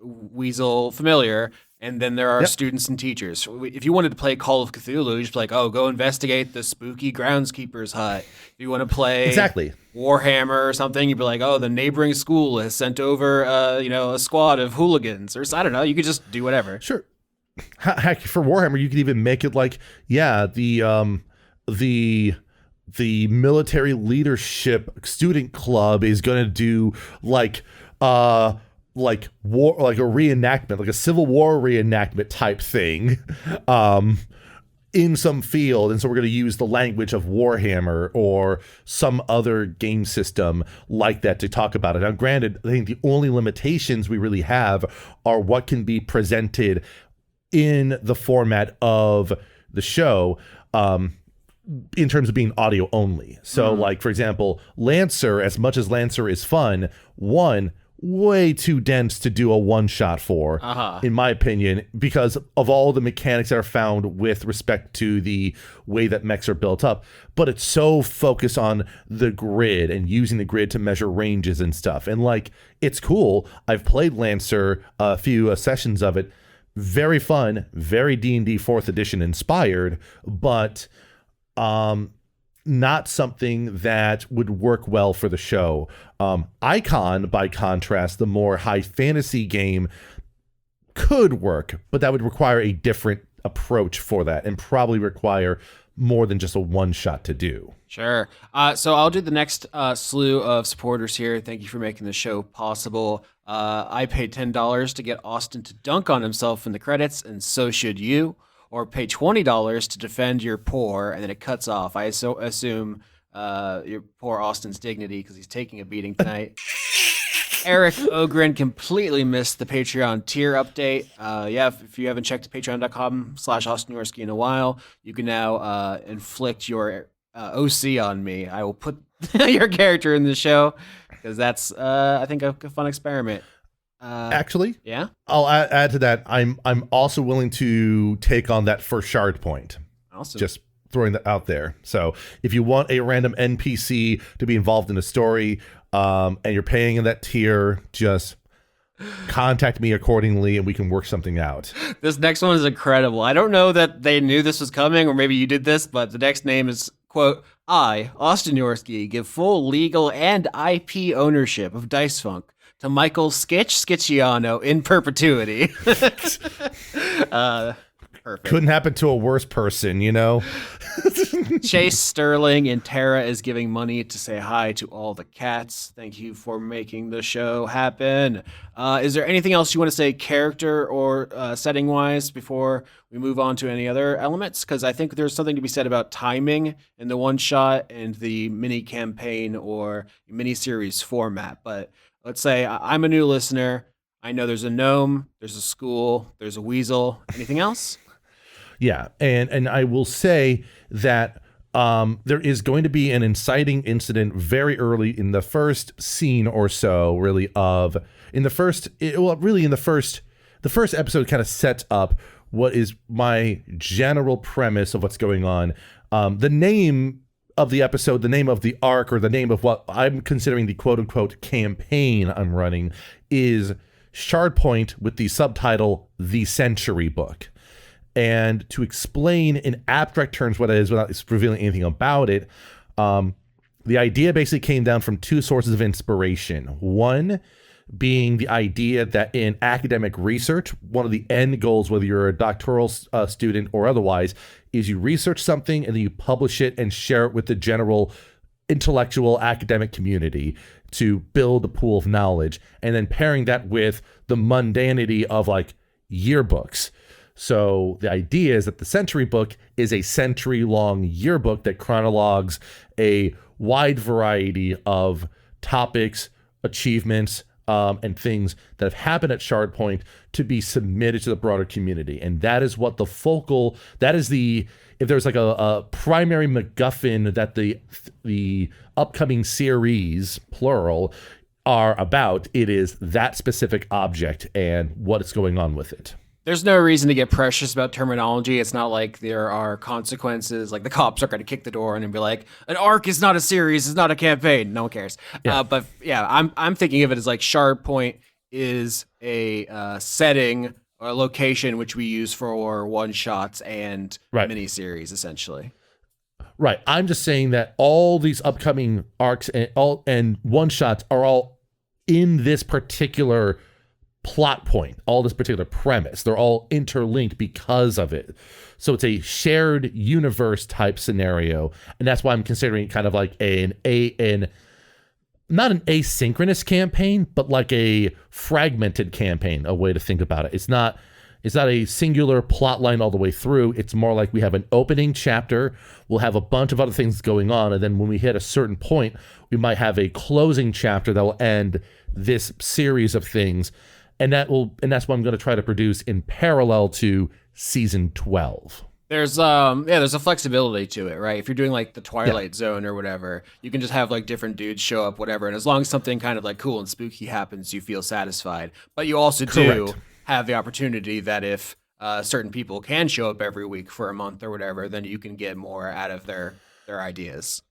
weasel familiar, and then there are students and teachers. If you wanted to play Call of Cthulhu, you just be like, oh, go investigate the spooky groundskeeper's hut. If you want to play Warhammer or something, you'd be like, oh, the neighboring school has sent over a squad of hooligans, or I don't know. You could just do whatever. Sure. Heck, for Warhammer, you could even make it like, the military leadership student club is going to do like war, like a reenactment, like a Civil War reenactment type thing in some field, and so we're going to use the language of Warhammer or some other game system like that to talk about it. Now granted, I think the only limitations we really have are what can be presented in the format of the show, in terms of being audio only. So like, for example, Lancer, as much as Lancer is fun, way too dense to do a one shot for, in my opinion, because of all the mechanics that are found with respect to the way that mechs are built up. But it's so focused on the grid and using the grid to measure ranges and stuff. And like, it's cool. I've played Lancer, a few sessions of it. Very fun, very D&D 4th edition inspired, but not something that would work well for the show. Icon, by contrast, the more high fantasy game, could work, but that would require a different approach for that, and probably require more than just a one shot to do. Sure. So I'll do the next slew of supporters here. Thank you for making the show possible. I paid $10 to get Austin to dunk on himself in the credits, and so should you. Or pay $20 to defend your poor, and then it cuts off. I assume your poor Austin's dignity because he's taking a beating tonight. Eric Ogren completely missed the Patreon tier update. If you haven't checked patreon.com/AustinYorski in a while, you can now inflict your OC on me. I will put your character in the show because that's, I think, a fun experiment. Actually, yeah, I'll add to that. I'm also willing to take on that for Shardpoint. Awesome. Just throwing that out there. So if you want a random NPC to be involved in a story, and you're paying in that tier, just contact me accordingly and we can work something out. This next one is incredible. I don't know that they knew this was coming, or maybe you did this, but the next name is, quote, I, Austin Yorski, give full legal and IP ownership of Dice Funk to Michael Skitchiano in perpetuity. Perfect. Couldn't happen to a worse person, you know? Chase Sterling and Tara is giving money to say hi to all the cats. Thank you for making the show happen. Is there anything else you want to say character or setting-wise before we move on to any other elements? Because I think there's something to be said about timing in the one-shot and the mini-campaign or mini-series format. But let's say I'm a new listener. I know there's a gnome, there's a school, there's a weasel. Anything else? Yeah, and I will say that there is going to be an inciting incident very early in the first scene or so, really, the first episode kind of sets up what is my general premise of what's going on. The name of the episode, the name of the arc, or the name of what I'm considering the quote-unquote campaign I'm running is Shardpoint with the subtitle The Century Book. And to explain in abstract terms what it is without revealing anything about it, the idea basically came down from two sources of inspiration. One being the idea that in academic research, one of the end goals, whether you're a doctoral student or otherwise, is you research something and then you publish it and share it with the general intellectual academic community to build a pool of knowledge, and then pairing that with the mundanity of like yearbooks. So the idea is that the Century Book is a century-long yearbook that chronologues a wide variety of topics, achievements, and things that have happened at Shardpoint to be submitted to the broader community. And that is what if there's like a primary MacGuffin that the upcoming series, plural, are about, it is that specific object and what is going on with it. There's no reason to get precious about terminology. It's not like there are consequences. Like the cops are going to kick the door in and be like, an arc is not a series, it's not a campaign. No one cares. Yeah. But yeah, I'm thinking of it as like Shardpoint is a setting or a location which we use for one-shots and miniseries, essentially. Right. I'm just saying that all these upcoming arcs and one-shots are all in this particular plot point, all this particular premise. They're all interlinked because of it. So it's a shared universe type scenario. And that's why I'm considering it kind of like not an asynchronous campaign, but like a fragmented campaign, a way to think about it. It's not a singular plot line all the way through. It's more like we have an opening chapter. We'll have a bunch of other things going on. And then when we hit a certain point, we might have a closing chapter that will end this series of things. And that's what I'm going to try to produce in parallel to season 12. There's a flexibility to it, right? If you're doing like the Twilight Zone or whatever, you can just have like different dudes show up, whatever. And as long as something kind of like cool and spooky happens, you feel satisfied. But you also do have the opportunity that if certain people can show up every week for a month or whatever, then you can get more out of their ideas.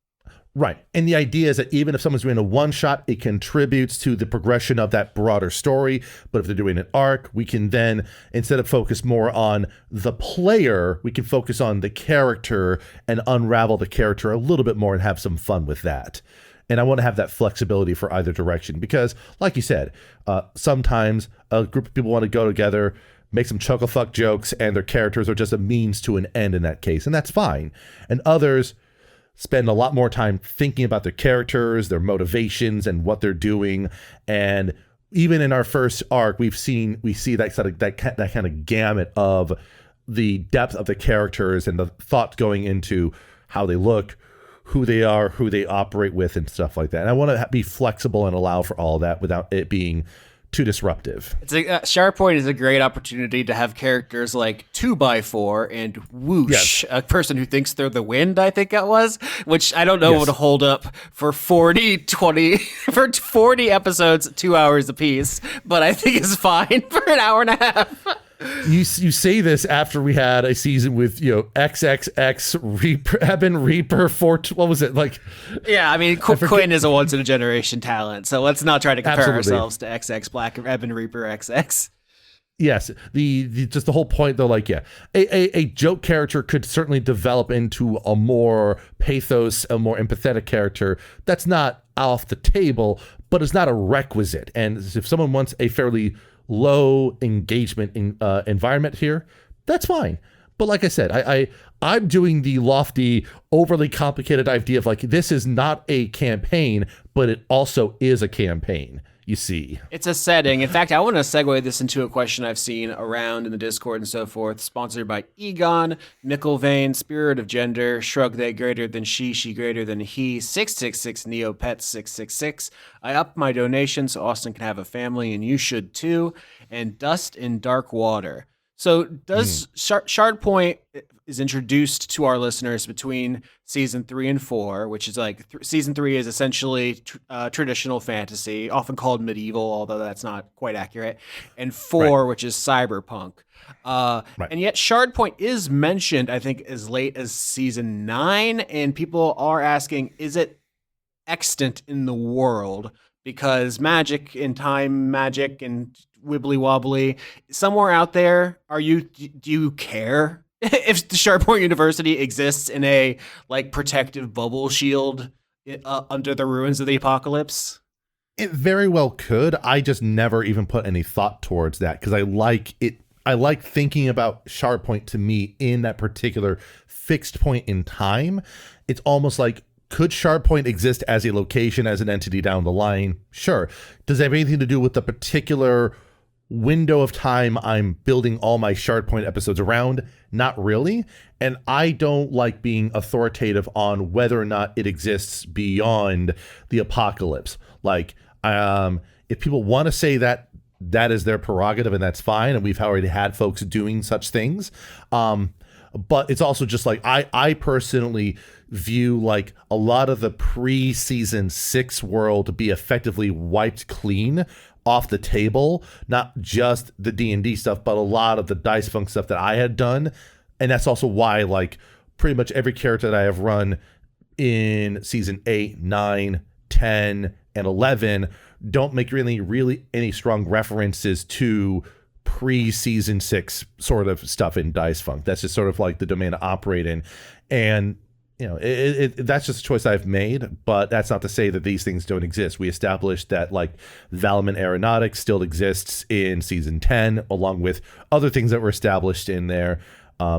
Right. And the idea is that even if someone's doing a one-shot, it contributes to the progression of that broader story. But if they're doing an arc, we can then, instead of focus more on the player, we can focus on the character and unravel the character a little bit more and have some fun with that. And I want to have that flexibility for either direction because, like you said, sometimes a group of people want to go together make some chuckle fuck jokes, and their characters are just a means to an end in that case, and that's fine. And others spend a lot more time thinking about their characters, their motivations, and what they're doing. And even in our first arc, we see that sort of that kind of gamut of the depth of the characters and the thought going into how they look, who they are, who they operate with, and stuff like that. And I want to be flexible and allow for all that without it being too disruptive. Shardpoint is a great opportunity to have characters like 2x4 and Whoosh, a person who thinks they're the wind, I think it was, which I don't know would hold up for 40 episodes, 2 hours apiece, but I think it's fine for an hour and a half. You say this after we had a season with, XXX Reaper what was it like? Yeah, I mean, Quinn is a once in a generation talent, so let's not try to compare ourselves to XX Black Ebon Reaper XX. Yes, just the whole point though, like, a joke character could certainly develop into a more pathos, a more empathetic character. That's not off the table, but it's not a requisite. And if someone wants a fairly low engagement in environment here, that's fine. But like I said, I'm doing the lofty, overly complicated idea of like, this is not a campaign, but it also is a campaign. You see, it's a setting. In fact, I want to segue this into a question I've seen around in the Discord and so forth, sponsored by Egon, Nickelvein, Spirit of Gender, Shrug They Greater Than She Greater Than He, 666 Neopet 666. I upped my donation so Austin can have a family and you should too. And Dust in Dark Water. So does Shardpoint is introduced to our listeners between season 3 and 4, which is like season 3 is essentially traditional fantasy, often called medieval, although that's not quite accurate, and 4, which is cyberpunk. And yet Shardpoint is mentioned, I think, as late as season 9, and people are asking, is it extant in the world? Because magic and time magic and wibbly wobbly somewhere out there, do you care if the Shardpoint University exists in a like protective bubble shield under the ruins of the apocalypse? It very well could. I just never even put any thought towards that because I like it. I like thinking about Shardpoint to me in that particular fixed point in time. It's almost like, could Shardpoint exist as a location, as an entity down the line? Sure. Does it have anything to do with the particular window of time I'm building all my Shardpoint episodes around? Not really. And I don't like being authoritative on whether or not it exists beyond the apocalypse. Like, if people want to say that, that is their prerogative and that's fine. And we've already had folks doing such things. But it's also just like, I personally view like a lot of the pre-season 6 world to be effectively wiped clean off the table, not just the D&D stuff, but a lot of the Dice Funk stuff that I had done. And that's also why like pretty much every character that I have run in season 8, 9, 10, and 11 don't make really any strong references to pre-season 6 sort of stuff in Dice Funk. That's just sort of like the domain to operate in. And that's just a choice I've made, but that's not to say that these things don't exist. We established that like Valman Aeronautics still exists in season 10, along with other things that were established in there.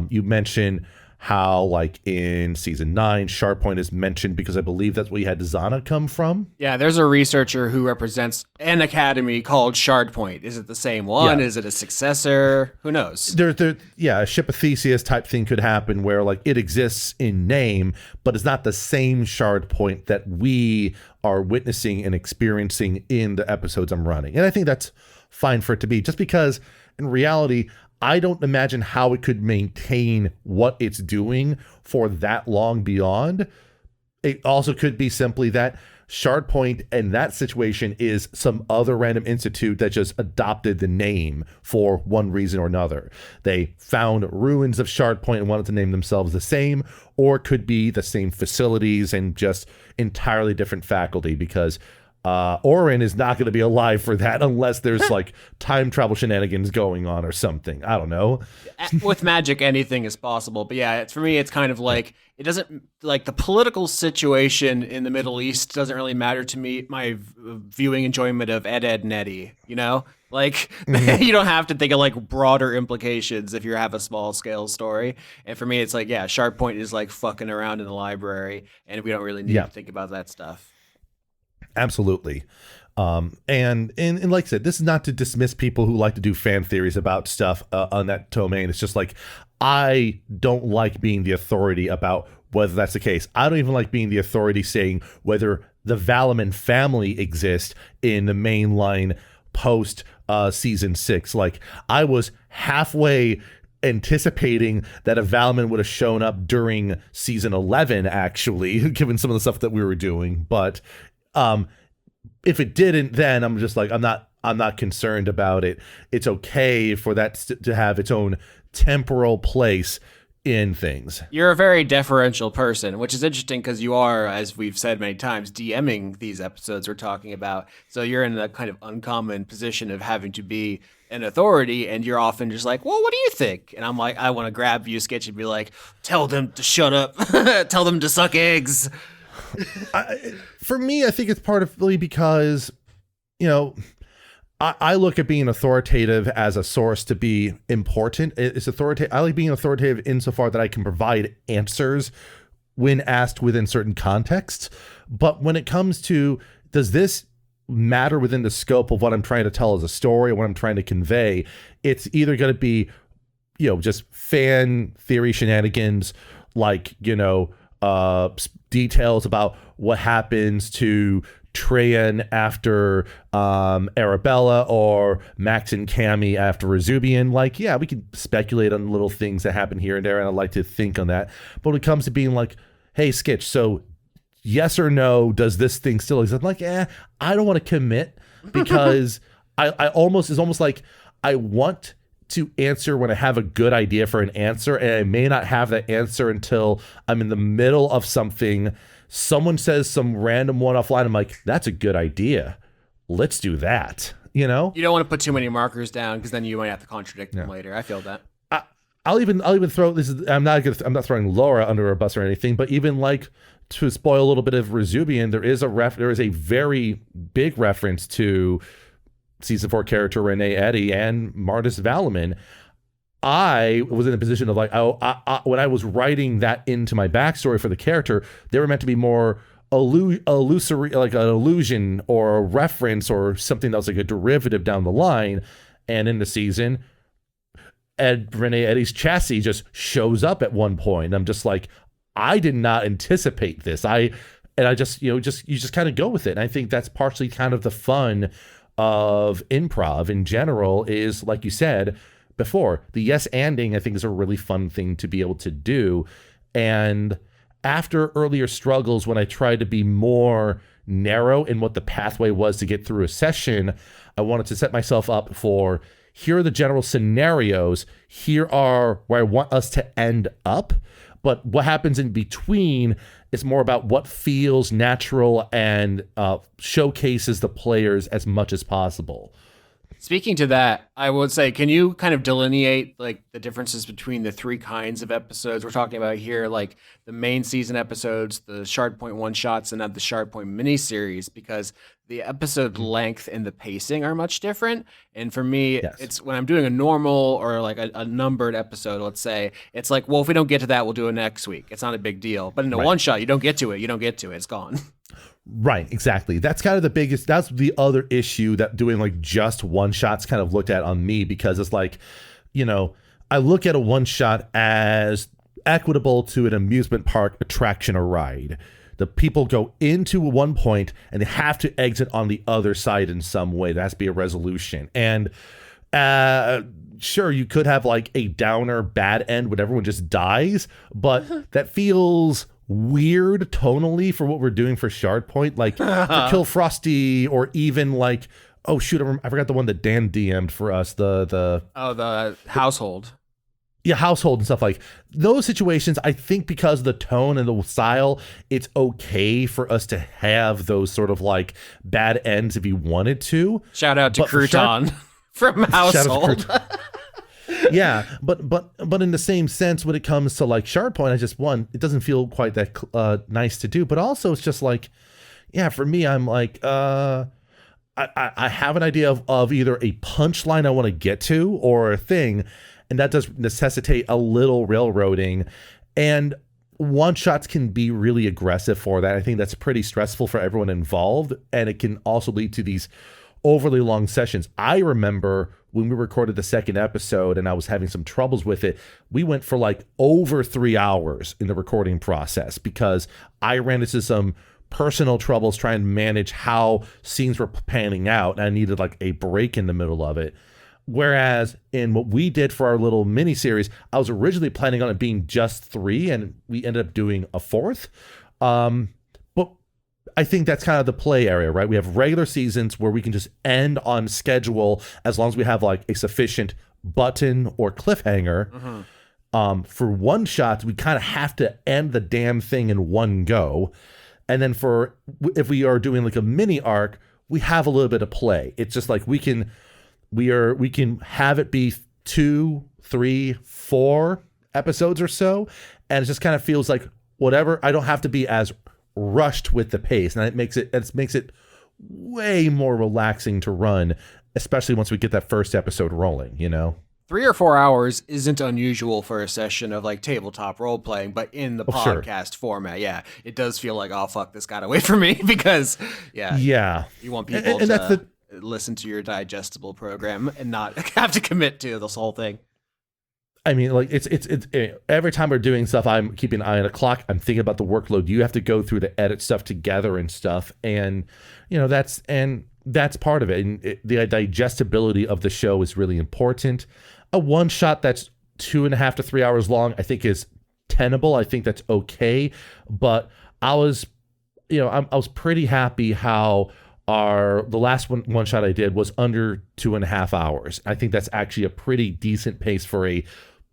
You mentioned how like in season 9, Shardpoint is mentioned because I believe that's where you had Zana come from. Yeah, there's a researcher who represents an academy called Shardpoint. Is it the same one? Yeah. Is it a successor? Who knows? A Ship of Theseus type thing could happen where like it exists in name, but it's not the same Shardpoint that we are witnessing and experiencing in the episodes I'm running. And I think that's fine for it to be, just because in reality, I don't imagine how it could maintain what it's doing for that long beyond. It also could be simply that Shardpoint in that situation is some other random institute that just adopted the name for one reason or another. They found ruins of Shardpoint and wanted to name themselves the same, or it could be the same facilities and just entirely different faculty, because Orin is not going to be alive for that unless there's like time travel shenanigans going on or something. I don't know. With magic, anything is possible. But yeah, for me, it's kind of like it doesn't like the political situation in the Middle East doesn't really matter to me. My viewing enjoyment of Ed, Ed, and Eddie, you know, like you don't have to think of like broader implications if you have a small scale story. And for me, it's like, yeah, Shardpoint is like fucking around in the library, and we don't really need to think about that stuff. Absolutely. And like I said, this is not to dismiss people who like to do fan theories about stuff on that domain. It's just like, I don't like being the authority about whether that's the case. I don't even like being the authority saying whether the Valaman family exists in the mainline post season 6. Like, I was halfway anticipating that a Valaman would have shown up during season 11, actually, given some of the stuff that we were doing. But if it didn't, then I'm just like, I'm not concerned about it. It's okay for that to have its own temporal place in things. You're a very deferential person, which is interesting because you are, as we've said many times, DMing these episodes we're talking about. So you're in a kind of uncommon position of having to be an authority, and you're often just like, well, what do you think? And I'm like, I want to grab you, Skitch, and be like, tell them to shut up. Tell them to suck eggs. For me, I think it's partly because, you know, I look at being authoritative as a source to be important. It's authoritative. I like being authoritative insofar that I can provide answers when asked within certain contexts. But when it comes to, does this matter within the scope of what I'm trying to tell as a story or what I'm trying to convey, it's either going to be, you know, just fan theory shenanigans, like, you know, details about what happens to Trajan after Arabella, or Max and Cammy after Rezubian. Like, yeah, we can speculate on little things that happen here and there, and I like to think on that. But when it comes to being like, hey, Skitch, so yes or no, does this thing still exist? I'm like, I don't want to commit, because it's almost like I want to answer when I have a good idea for an answer, and I may not have that answer until I'm in the middle of something. Someone says some random one offline. I'm like, that's a good idea. Let's do that. You know, you don't want to put too many markers down, because then you might have to contradict them later. I feel that. I'll even throw this. I'm not throwing Laura under a bus or anything, but even like, to spoil a little bit of Rezubian, there is a very big reference to season 4 character Renee Eddy and Martis Valaman. I was in a position of like, when I was writing that into my backstory for the character, they were meant to be more illusory, like an illusion or a reference or something that was like a derivative down the line. And in the season, Renee Eddy's chassis just shows up at one point. I'm just like, I did not anticipate this. You just kind of go with it. And I think that's partially kind of the fun of improv in general, is, like you said before, the yes anding, I think, is a really fun thing to be able to do. And after earlier struggles, when I tried to be more narrow in what the pathway was to get through a session, I wanted to set myself up for, here are the general scenarios, here are where I want us to end up, but what happens in between is more about what feels natural and showcases the players as much as possible. Speaking to that, I would say, can you kind of delineate like the differences between the 3 kinds of episodes we're talking about here, like the main season episodes, the Shardpoint one-shots, and not the Shardpoint miniseries, because the episode length and the pacing are much different. And for me, it's when I'm doing a normal or like a numbered episode, let's say, it's like, well, if we don't get to that, we'll do it next week. It's not a big deal. But in a one-shot, you don't get to it. It's gone. Right, exactly. That's kind of that's the other issue that doing like just one shots kind of looked at on me, because it's like, you know, I look at a one shot as equitable to an amusement park attraction or ride. The people go into one point and they have to exit on the other side in some way. There has to be a resolution. And sure, you could have like a downer bad end when everyone just dies, but that feels weird tonally for what we're doing for Shardpoint, like for Kill Frosty, or even like, oh shoot, I forgot the one that Dan DM'd for us, the household. yeah, household and stuff like those situations. I think because of the tone and the style, it's okay for us to have those sort of like bad ends if you wanted to. Shout out to But for Crouton from Household. Yeah, but in the same sense, when it comes to like Shardpoint, it doesn't feel quite that nice to do. But also, it's just like, yeah, for me, I'm like, I have an idea of either a punchline I want to get to or a thing, and that does necessitate a little railroading. And one shots can be really aggressive for that. I think that's pretty stressful for everyone involved, and it can also lead to these overly long sessions. I remember when we recorded the second episode and I was having some troubles with it, we went for like over 3 hours in the recording process because I ran into some personal troubles trying to manage how scenes were panning out, and I needed like a break in the middle of it. Whereas in what we did for our little mini series, I was originally planning on it being just 3, and we ended up doing a 4th. But I think that's kind of the play area, right? We have regular seasons where we can just end on schedule as long as we have like a sufficient button or cliffhanger. For one shots, we kind of have to end the damn thing in one go. And then if we are doing like a mini arc, we have a little bit of play. It's just like we can have it be 2, 3, 4 episodes or so, and it just kind of feels like whatever. I don't have to be as rushed with the pace, and it makes it way more relaxing to run, especially once we get that first episode rolling. 3 or 4 hours isn't unusual for a session of like tabletop role playing, but in the podcast format, yeah, it does feel like, oh fuck, this got away from me because you want people and that's listen to your digestible program and not have to commit to this whole thing. I mean, like it's every time we're doing stuff, I'm keeping an eye on the clock. I'm thinking about the workload. You have to go through to edit stuff together and stuff, and that's part of it. And the digestibility of the show is really important. A one shot that's 2.5 to 3 hours long, I think, is tenable. I think that's okay. But I was pretty happy how the last one shot I did was under 2.5 hours. I think that's actually a pretty decent pace for a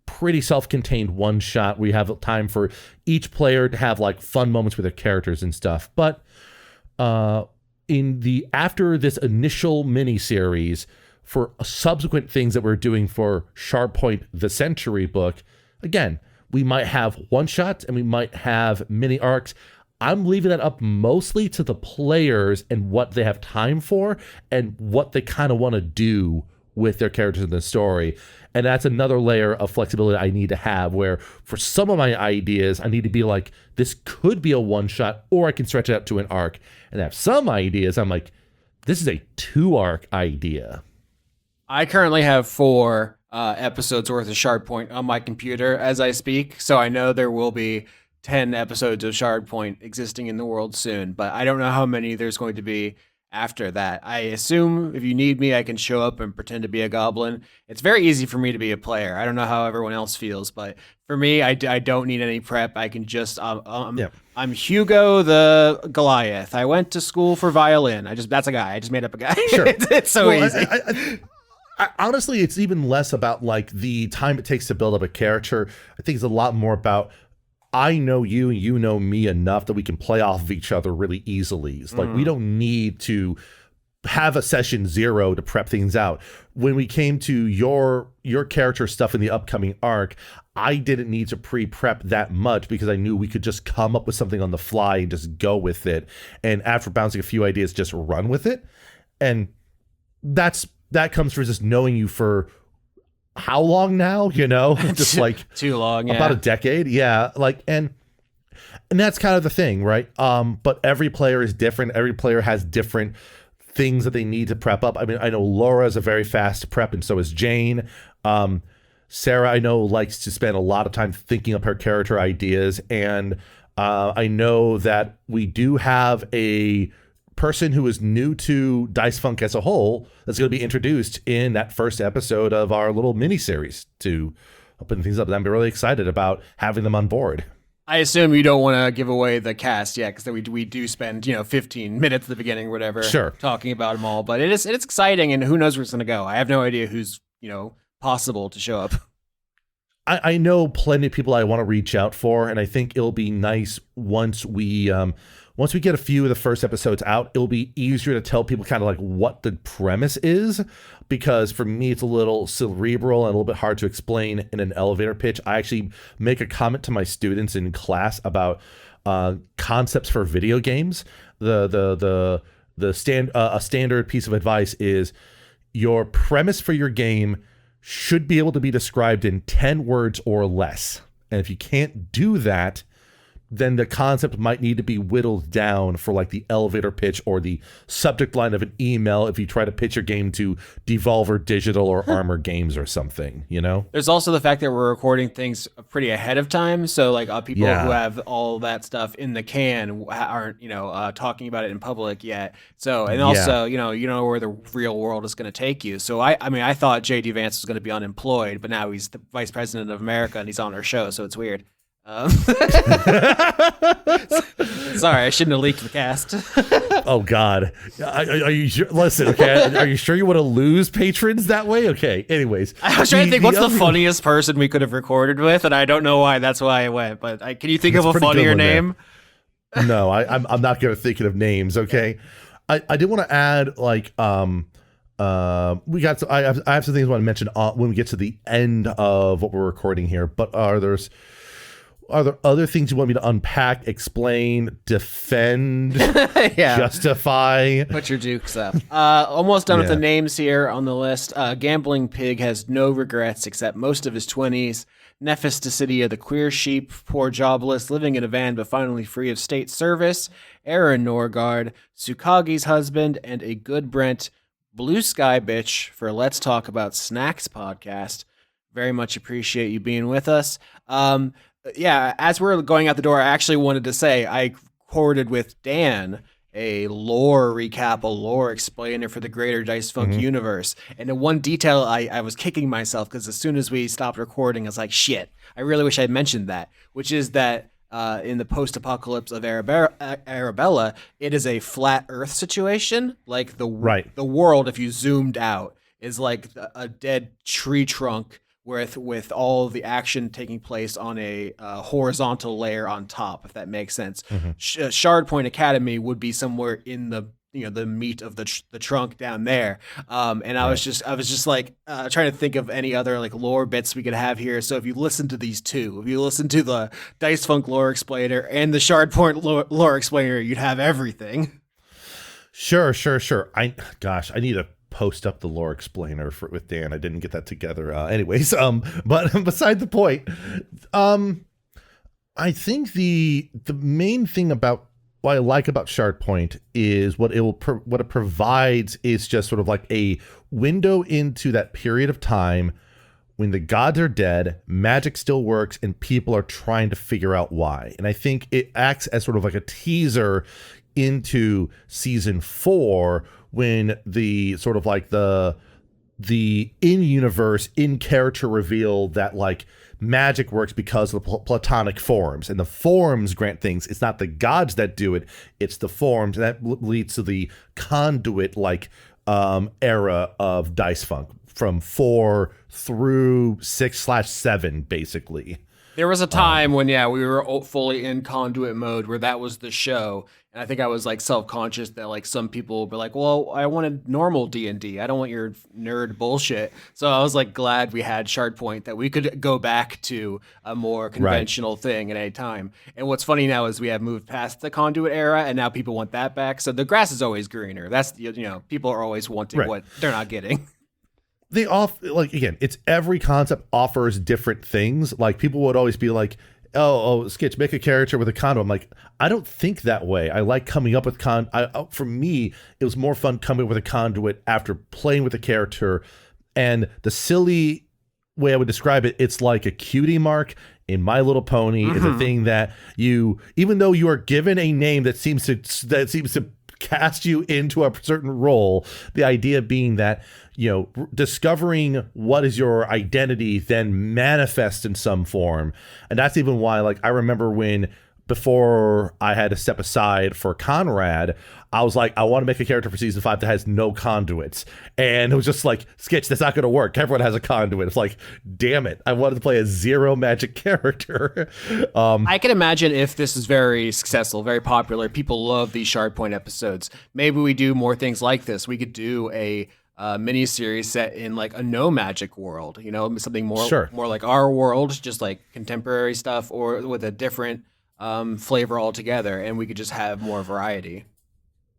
pretty self-contained one shot. We have time for each player to have like fun moments with their characters and stuff. But after this initial mini series, for subsequent things that we're doing for Shardpoint the Century book, again, we might have one shots and we might have mini arcs. I'm leaving that up mostly to the players and what they have time for and what they kind of want to do with their characters in the story. And that's another layer of flexibility I need to have, where for some of my ideas, I need to be like, this could be a one shot, or I can stretch it out to an arc. And have some ideas, I'm like, this is a 2 arc idea. I currently have 4 episodes worth of Shardpoint on my computer as I speak, so I know there will be 10 episodes of Shardpoint existing in the world soon, but I don't know how many there's going to be after that. I assume if you need me, I can show up and pretend to be a goblin. It's very easy for me to be a player. I don't know how everyone else feels, but for me, I don't need any prep. I can just, I'm Hugo the Goliath. I went to school for violin. That's a guy. I just made up a guy. Sure. It's so easy. Honestly, it's even less about like the time it takes to build up a character. I think it's a lot more about, I know you and you know me enough that we can play off of each other really easily. It's like we don't need to have a session 0 to prep things out. When we came to your character stuff in the upcoming arc, I didn't need to pre-prep that much because I knew we could just come up with something on the fly and just go with it. And after bouncing a few ideas, just run with it. And that comes from just knowing you for how long now, just like too long, about a decade. Yeah. Like, and that's kind of the thing, right? But every player is different. Every player has different things that they need to prep up. I mean, I know Laura is a very fast prep, and so is Jane. Sarah, I know, likes to spend a lot of time thinking up her character ideas. And I know that we do have a person who is new to Dice Funk as a whole that's going to be introduced in that first episode of our little mini series to open things up. I'm really excited about having them on board. I assume you don't want to give away the cast yet, because we do spend 15 minutes at the beginning or whatever talking about them all. But it's exciting, and who knows where it's going to go. I have no idea who's possible to show up. I know plenty of people I want to reach out for, and I think it'll be nice once we get a few of the first episodes out, it'll be easier to tell people kind of like what the premise is, because for me it's a little cerebral and a little bit hard to explain in an elevator pitch. I actually make a comment to my students in class about concepts for video games. A standard piece of advice is your premise for your game should be able to be described in 10 words or less. And if you can't do that, then the concept might need to be whittled down for like the elevator pitch or the subject line of an email if you try to pitch your game to Devolver Digital or Armor Games or something, you know? There's also the fact that we're recording things pretty ahead of time. So like people Yeah. who have all that stuff in the can aren't, talking about it in public yet. So, and also, you don't know where the real world is going to take you. So I thought JD Vance was going to be unemployed, but now he's the vice president of America and he's on our show. So it's weird. Sorry, I shouldn't have leaked the cast. Oh God, are you sure? Listen, okay, are you sure you want to lose patrons that way? Okay. Anyways, I was trying to think what's the funniest person we could have recorded with, and I don't know why that's why I went. But can you think of a funnier name? No, I'm not going to think of names. Okay, I did want to add like I have some things I want to mention when we get to the end of what we're recording here. But are there other things you want me to unpack, explain, defend, justify? Put your dukes up. Almost done with the names here on the list. Gambling Pig has no regrets except most of his 20s. Nephisticidia, the queer sheep, poor jobless, living in a van but finally free of state service. Aaron Norgard, Tsukagi's husband, and a good Brent. Blue Sky Bitch for Let's Talk About Snacks podcast. Very much appreciate you being with us. As we're going out the door, I actually wanted to say I recorded with Dan a lore recap, a lore explainer for the greater Dice Funk universe. And the one detail I was kicking myself because as soon as we stopped recording, I was like, shit, I really wish I'd mentioned that, which is that in the post-apocalypse of Arabella, it is a flat Earth situation. Like the world, if you zoomed out, is like a dead tree trunk with all the action taking place on a horizontal layer on top, if that makes sense. Shardpoint Academy would be somewhere in the the meat of the trunk down there. And I was just like trying to think of any other like lore bits we could have here. So if you listen to these two, if you listen to the Dice Funk lore explainer and the Shardpoint lore explainer, you'd have everything. Sure. I need to post up the lore explainer with Dan. I didn't get that together. Anyways, but beside the point, I think the main thing about what I like about Shardpoint is what it provides is just sort of like a window into that period of time when the gods are dead, magic still works, and people are trying to figure out why. And I think it acts as sort of like a teaser into season 4 when the sort of like the in-universe, in-character reveal that like magic works because of the platonic forms, and the forms grant things. It's not the gods that do it, it's the forms, and that leads to the conduit like era of Dice Funk from 4 through 6/7 basically. There was a time when, we were fully in conduit mode where that was the show. And I think I was like self-conscious that like some people were like, well, I wanted normal D&D. I don't want your nerd bullshit. So I was like glad we had Shardpoint, that we could go back to a more conventional thing at any time. And what's funny now is we have moved past the conduit era and now people want that back. So the grass is always greener. That's, people are always wanting what they're not getting. They again, it's every concept offers different things. Like people would always be like, oh, Skitch, make a character with a conduit. I'm like, I don't think that way. I like coming up with for me, it was more fun coming up with a conduit after playing with a character. And the silly way I would describe it, it's like a cutie mark in My Little Pony is a thing that even though you are given a name that seems to cast you into a certain role, the idea being that discovering what is your identity then manifests in some form. And that's even why, like, I remember when before I had to step aside for Conrad, I was like, I want to make a character for season 5 that has no conduits. And it was just like, Skitch, that's not going to work. Everyone has a conduit. It's like, damn it. I wanted to play a zero magic character. I can imagine if this is very successful, very popular, people love these Shardpoint episodes. Maybe we do more things like this. We could do a mini series set in like a no magic world, you know, something more like our world, just like contemporary stuff, or with a different flavor altogether, and we could just have more variety.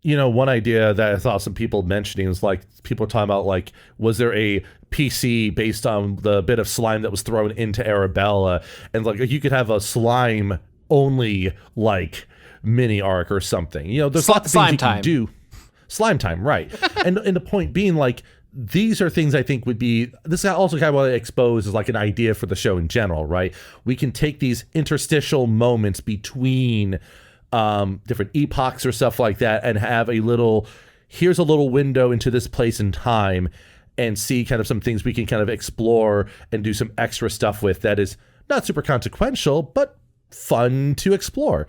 You know, one idea that I saw some people mentioning is like, people talking about like, was there a PC based on the bit of slime that was thrown into Arabella, and like you could have a slime only like mini arc or something. You know, there's lots of things you can do. Slime time, right? and the point being, like, these are things I think would be, this also kind of want to expose as like an idea for the show in general, right? We can take these interstitial moments between different epochs or stuff like that, and have a little, here's a little window into this place and time, and see kind of some things we can kind of explore and do some extra stuff with that is not super consequential, but fun to explore.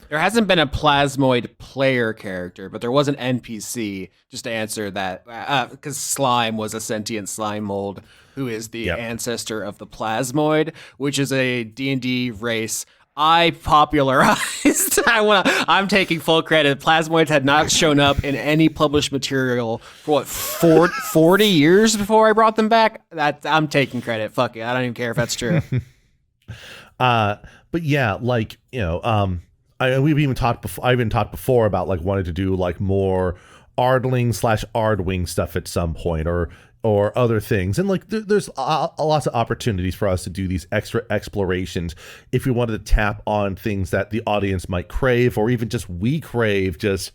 There hasn't been a plasmoid player character, but there was an NPC, just to answer that, because Slime was a sentient slime mold who is the ancestor of the plasmoid, which is a D&D race I popularized. I'm taking full credit. Plasmoids had not shown up in any published material for what, 40 years before I brought them back? I'm taking credit. Fuck it. I don't even care if that's true. But yeah, like, you know, I've even talked before about like wanting to do like more Ardling/Ardwing stuff at some point, or other things, and like there's lots of opportunities for us to do these extra explorations if we wanted to tap on things that the audience might crave, or even just we crave just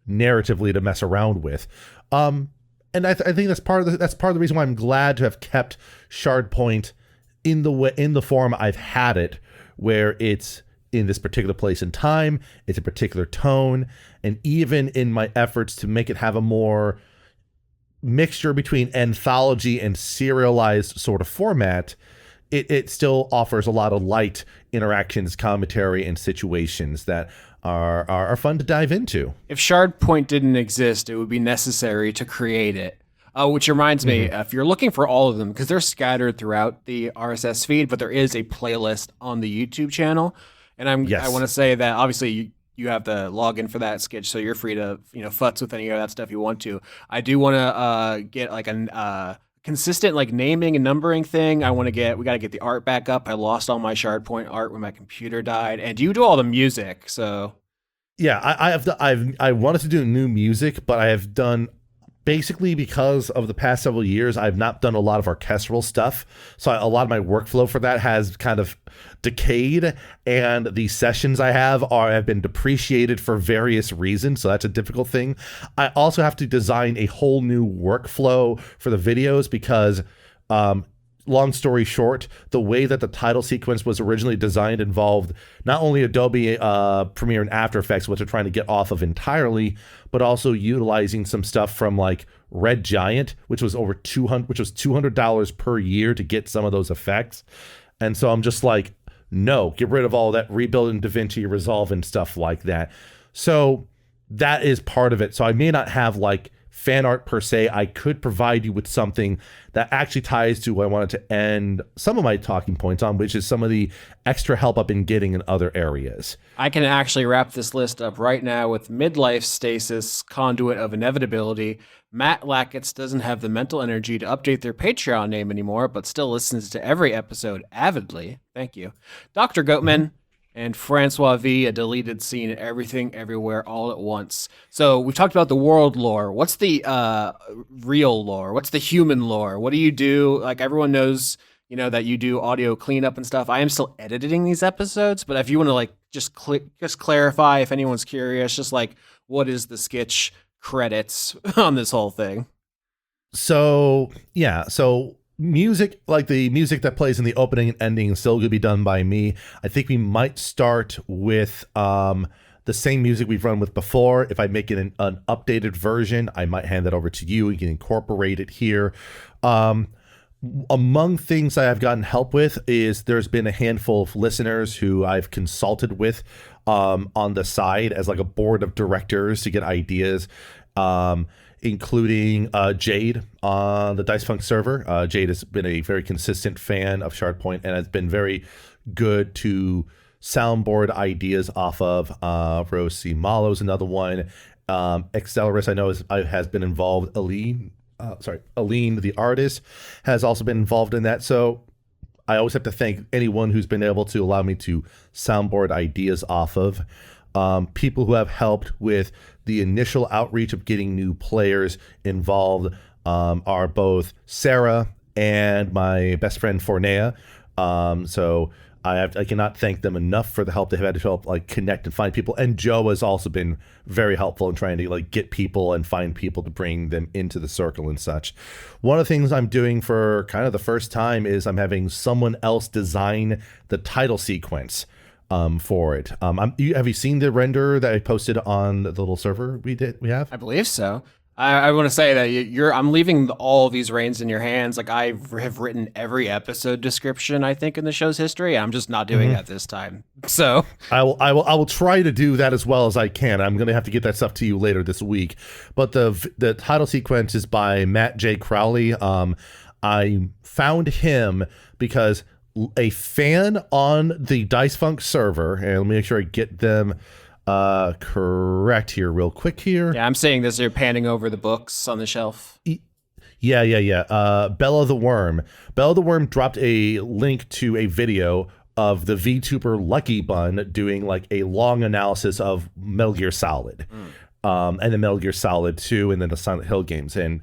narratively to mess around with. And I think that's part of the reason why I'm glad to have kept Shardpoint in the form I've had it, where it's in this particular place and time, it's a particular tone, and even in my efforts to make it have a more mixture between anthology and serialized sort of format, it still offers a lot of light interactions, commentary, and situations that are fun to dive into. If Shardpoint didn't exist, it would be necessary to create it. Which reminds me, if you're looking for all of them, because they're scattered throughout the RSS feed, but there is a playlist on the YouTube channel. And I want to say that obviously you have the login for that, Skitch, so you're free to, you know, futz with any of that stuff you want to. I do want to get like a consistent like naming and numbering thing. we got to get the art back up. I lost all my Shardpoint art when my computer died, and you do all the music, so yeah, I wanted to do new music, but I have done, basically because of the past several years, I've not done a lot of orchestral stuff. So a lot of my workflow for that has kind of decayed, and the sessions I have been depreciated for various reasons. So that's a difficult thing. I also have to design a whole new workflow for the videos because, long story short, the way that the title sequence was originally designed involved not only Adobe Premiere and After Effects, which they're trying to get off of entirely, but also utilizing some stuff from like Red Giant, which was $200 per year to get some of those effects. And so I'm just like, no, get rid of all that, rebuild in DaVinci Resolve and stuff like that. So that is part of it. So I may not have like fan art per se. I could provide you with something that actually ties to what I wanted to end some of my talking points on, which is some of the extra help I've been getting in other areas. I can actually wrap this list up right now with Midlife Stasis, Conduit of Inevitability. Matt Lackitz doesn't have the mental energy to update their Patreon name anymore, but still listens to every episode avidly. Thank you. Dr. Goatman. And Francois V, a deleted scene, everything, everywhere, all at once. So we've talked about the world lore. What's the real lore? What's the human lore? What do you do? Like, everyone knows, you know, that you do audio cleanup and stuff. I am still editing these episodes, but if you want to like just clarify, if anyone's curious, just like, what is the Skitch credits on this whole thing? So yeah, music, like the music that plays in the opening and ending, is still going to be done by me. I think we might start with the same music we've run with before. If I make it an updated version, I might hand that over to you. You can incorporate it here. among things I have gotten help with is there's been a handful of listeners who I've consulted with on the side as like a board of directors to get ideas, including Jade on the Dice Funk server. Jade has been a very consistent fan of Shardpoint and has been very good to soundboard ideas off of. Rose C. Malo's another one. Accelerus I know has been involved. Aline, the artist, has also been involved in that. So I always have to thank anyone who's been able to allow me to soundboard ideas off of. People who have helped with the initial outreach of getting new players involved are both Sarah and my best friend Fornea. So I cannot thank them enough for the help they've had to help like connect and find people. And Joe has also been very helpful in trying to like get people and find people to bring them into the circle and such. One of the things I'm doing for kind of the first time is I'm having someone else design the title sequence for it. Have you seen the render that I posted on the little server we have? I believe so. I want to say that I'm leaving all of these reins in your hands. Like I have written every episode description I think in the show's history. I'm just not doing that this time. So I will try to do that as well as I can. I'm going to have to get that stuff to you later this week. But the title sequence is by Matt J. Crowley. I found him because a fan on the Dice Funk server, and let me make sure I get them correct here real quick here. Yeah, I'm seeing this. You're panning over the books on the shelf. Yeah. Bella the Worm. Bella the Worm dropped a link to a video of the VTuber Lucky Bun doing like a long analysis of Metal Gear Solid, and then Metal Gear Solid 2, and then the Silent Hill games. And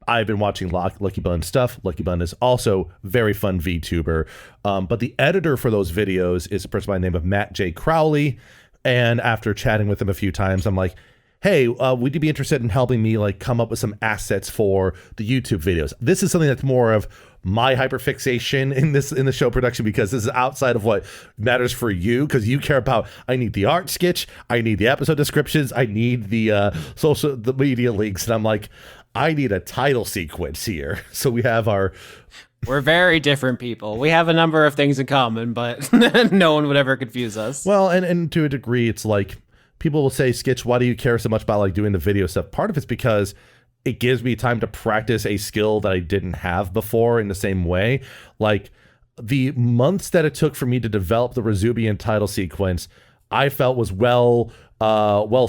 I've been watching Lucky Bun stuff. Lucky Bun is also very fun VTuber. But the editor for those videos is a person by the name of Matt J. Crowley. And after chatting with him a few times, I'm like, hey, would you be interested in helping me like come up with some assets for the YouTube videos? This is something that's more of my hyperfixation in the show production, because this is outside of what matters for you, because you care about, I need the art sketch, I need the episode descriptions, I need the the media links. And I'm like, I need a title sequence here. So we have We're very different people. We have a number of things in common, but no one would ever confuse us. Well, and to a degree, it's like people will say, Skitch, why do you care so much about like doing the video stuff? Part of it's because it gives me time to practice a skill that I didn't have before in the same way. Like the months that it took for me to develop the Rezubian title sequence, I felt was well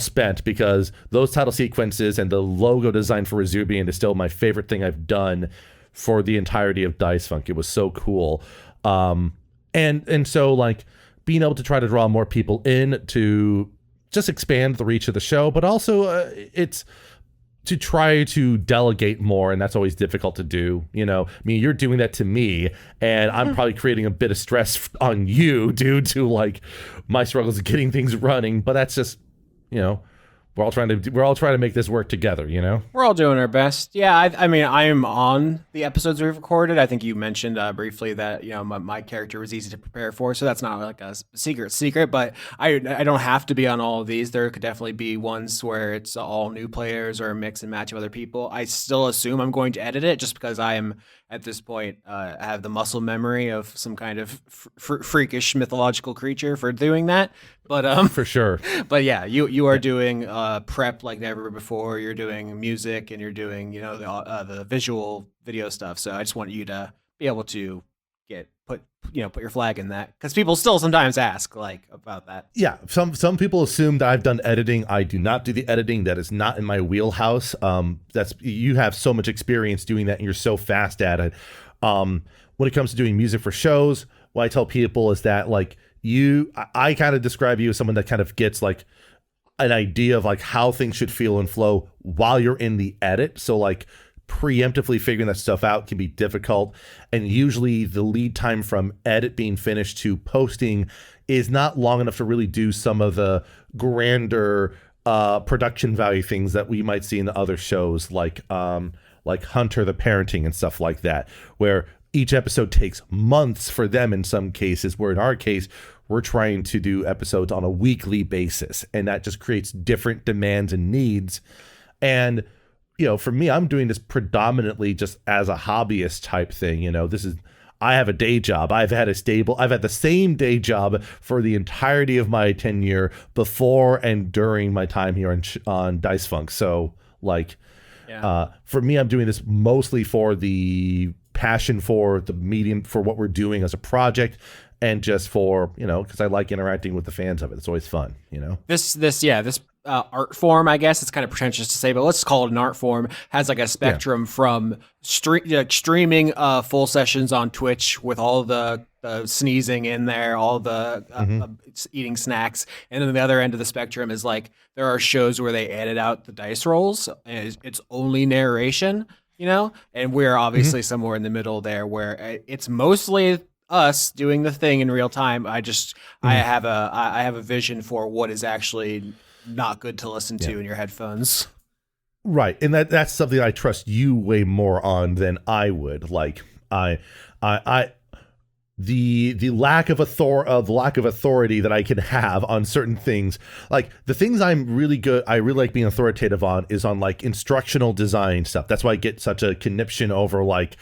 spent, because those title sequences and the logo design for Rezubian is still my favorite thing I've done for the entirety of Dice Funk. It was so cool. And so like being able to try to draw more people in to just expand the reach of the show, but also it's to try to delegate more, and that's always difficult to do. You know, I mean, you're doing that to me, and I'm probably creating a bit of stress on you due to like my struggles of getting things running, but that's just, you know, we're all trying to make this work together, you know? We're all doing our best. Yeah, I mean, I am on the episodes we've recorded. I think you mentioned briefly that, you know, my character was easy to prepare for, so that's not like a secret, but I don't have to be on all of these. There could definitely be ones where it's all new players or a mix and match of other people. I still assume I'm going to edit it just because I am, at this point, I have the muscle memory of some kind of freakish mythological creature for doing that. But for sure. But yeah, you are doing prep like never before. You're doing music and you're doing, you know, the visual video stuff. So I just want you to be able to put your flag in that, because people still sometimes ask like about that. Yeah, some people assume that I've done editing. I do not do the editing. That is not in my wheelhouse. You have so much experience doing that, and you're so fast at it. When it comes to doing music for shows, what I tell people is that like I kind of describe you as someone that kind of gets like an idea of like how things should feel and flow while you're in the edit. So like preemptively figuring that stuff out can be difficult, and usually the lead time from edit being finished to posting is not long enough to really do some of the grander production value things that we might see in the other shows, like Hunter the Parenting and stuff like that, where each episode takes months for them in some cases, where in our case we're trying to do episodes on a weekly basis, and that just creates different demands and needs. And for me, I'm doing this predominantly just as a hobbyist type thing. I have a day job. I've had the same day job for the entirety of my tenure before and during my time here on Dice Funk. So for me, I'm doing this mostly for the passion for the medium, for what we're doing as a project, and just for, because I like interacting with the fans of it. It's always fun, This art form, I guess it's kind of pretentious to say, but let's call it an art form, has like a spectrum from streaming full sessions on Twitch with all the sneezing in there, all the eating snacks, and then the other end of the spectrum is like there are shows where they edit out the dice rolls and it's only narration, and we're obviously somewhere in the middle there where it's mostly us doing the thing in real time. I have a vision for what is actually not good to listen to in your headphones. Right. And that's something I trust you way more on than I would. Like the lack of authority that I can have on certain things, like the things I really like being authoritative on is on like instructional design stuff. That's why I get such a conniption over like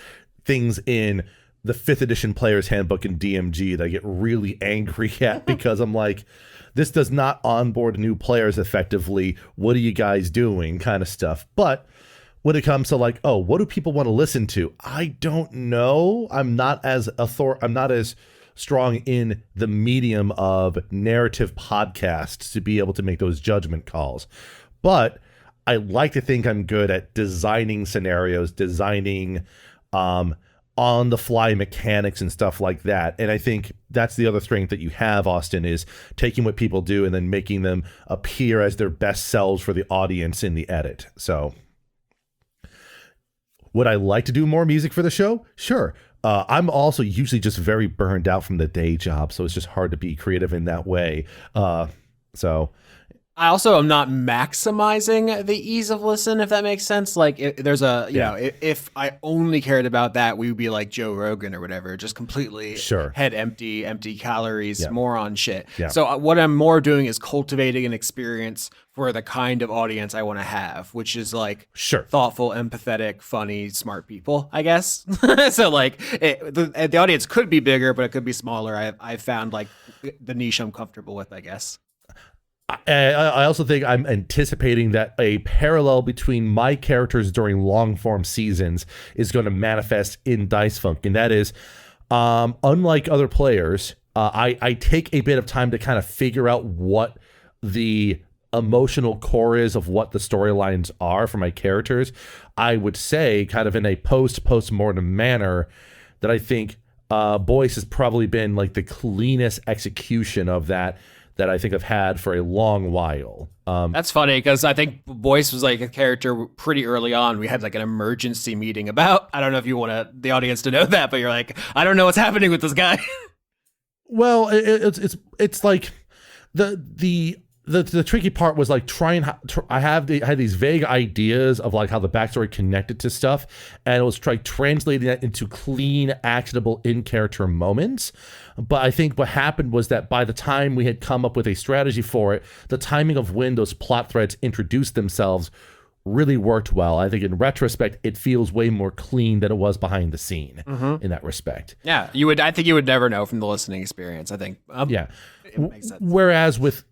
things in the 5th edition player's handbook and DMG that I get really angry at, because I'm like, this does not onboard new players effectively. What are you guys doing? Kind of stuff. But when it comes to like, oh, what do people want to listen to? I don't know. I'm not as strong in the medium of narrative podcasts to be able to make those judgment calls. But I like to think I'm good at designing scenarios, designing on the fly mechanics and stuff like that. And I think that's the other strength that you have, Austin, is taking what people do and then making them appear as their best selves for the audience in the edit. So would I like to do more music for the show? Sure. I'm also usually just very burned out from the day job, so it's just hard to be creative in that way. So I also am not maximizing the ease of listen, if that makes sense. Like there's if I only cared about that, we would be like Joe Rogan or whatever, just completely head empty calories, moron shit. Yeah. So what I'm more doing is cultivating an experience for the kind of audience I want to have, which is like thoughtful, empathetic, funny, smart people, I guess. So like the audience could be bigger, but it could be smaller. I've found like the niche I'm comfortable with, I guess. I also think I'm anticipating that a parallel between my characters during long form seasons is going to manifest in Dice Funk. And that is, unlike other players, I take a bit of time to kind of figure out what the emotional core is of what the storylines are for my characters. I would say kind of in a post-mortem manner that I think Boyce has probably been like the cleanest execution of that I think I've had for a long while. That's funny because I think Boyce was like a character pretty early on. We had like an emergency meeting about, I don't know if you want the audience to know that, but you're like, I don't know what's happening with this guy. Well, it's like the tricky part was like I had these vague ideas of like how the backstory connected to stuff, and it was translating that into clean, actionable in-character moments. But I think what happened was that by the time we had come up with a strategy for it, the timing of when those plot threads introduced themselves really worked well. I think in retrospect, it feels way more clean than it was behind the scene in that respect. Yeah, I think you would never know from the listening experience, I think. Yeah. It makes sense. Whereas with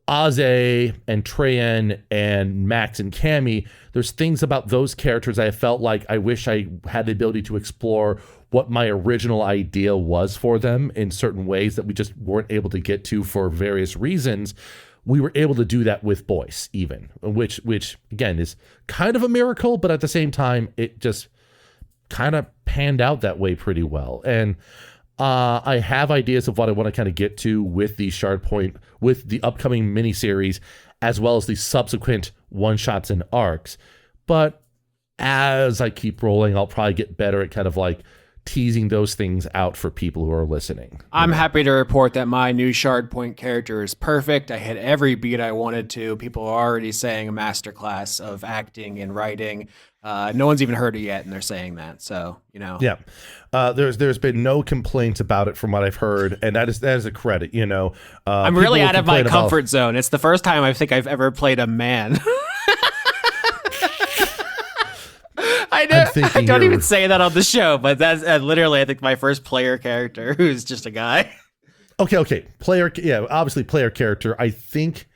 Aze and Treyan and Max and Cammy, there's things about those characters I felt like I wish I had the ability to explore what my original idea was for them in certain ways that we just weren't able to get to for various reasons. We were able to do that with Boyce even, which again is kind of a miracle, but at the same time, it just kind of panned out that way pretty well. And I have ideas of what I want to kind of get to with the Shardpoint, with the upcoming miniseries, as well as the subsequent one-shots and arcs. But as I keep rolling, I'll probably get better at kind of like teasing those things out for people who are listening. I'm happy to report that my new Shardpoint character is perfect. I hit every beat I wanted to. People are already saying a masterclass of acting and writing. No one's even heard it yet, and they're saying that. So, Yeah. There's been no complaints about it from what I've heard, and that is a credit, I'm really out of my comfort zone. It's the first time I think I've ever played a man. I know. I don't even say that on the show, but that's literally, I think, my first player character who's just a guy. Okay. Obviously player character. I think,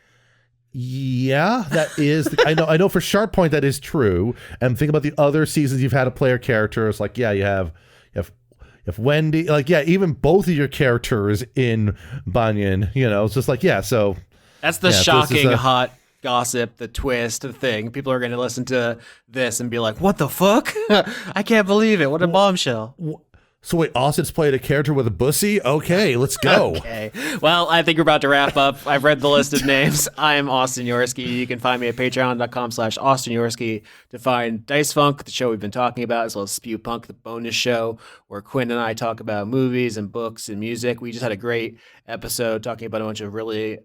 that is. I know for Shardpoint that is true. And think about the other seasons you've had a player character. It's like, you have Wendy, like, even both of your characters in Banyan, it's just like, so. That's the shocking, hot gossip, the twist, the thing. People are going to listen to this and be like, what the fuck? I can't believe it. What a bombshell. So wait, Austin's played a character with a bussy? Okay, let's go. Okay. Well, I think we're about to wrap up. I've read the list of names. I am Austin Yorsky. You can find me at patreon.com/Austin Yorsky to find Dice Funk, the show we've been talking about, as well as Spew Punk, the bonus show where Quinn and I talk about movies and books and music. We just had a great episode talking about a bunch of really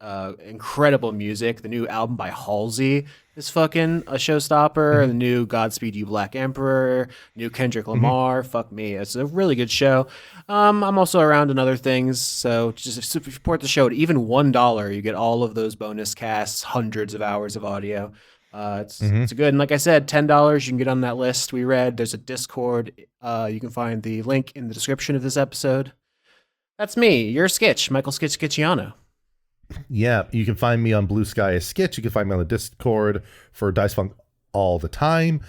incredible music. The new album by Halsey is fucking a showstopper. The new Godspeed You Black Emperor, new Kendrick Lamar. Fuck me. It's a really good show. I'm also around in other things, so just support the show at even $1. You get all of those bonus casts, hundreds of hours of audio. It's good. And like I said, $10, you can get on that list we read. There's a Discord. You can find the link in the description of this episode. That's me. You're Skitch, Michael Skitch Skitchiano. Yeah, you can find me on Blue Sky as Skitch. You can find me on the Discord for Dice Funk all the time.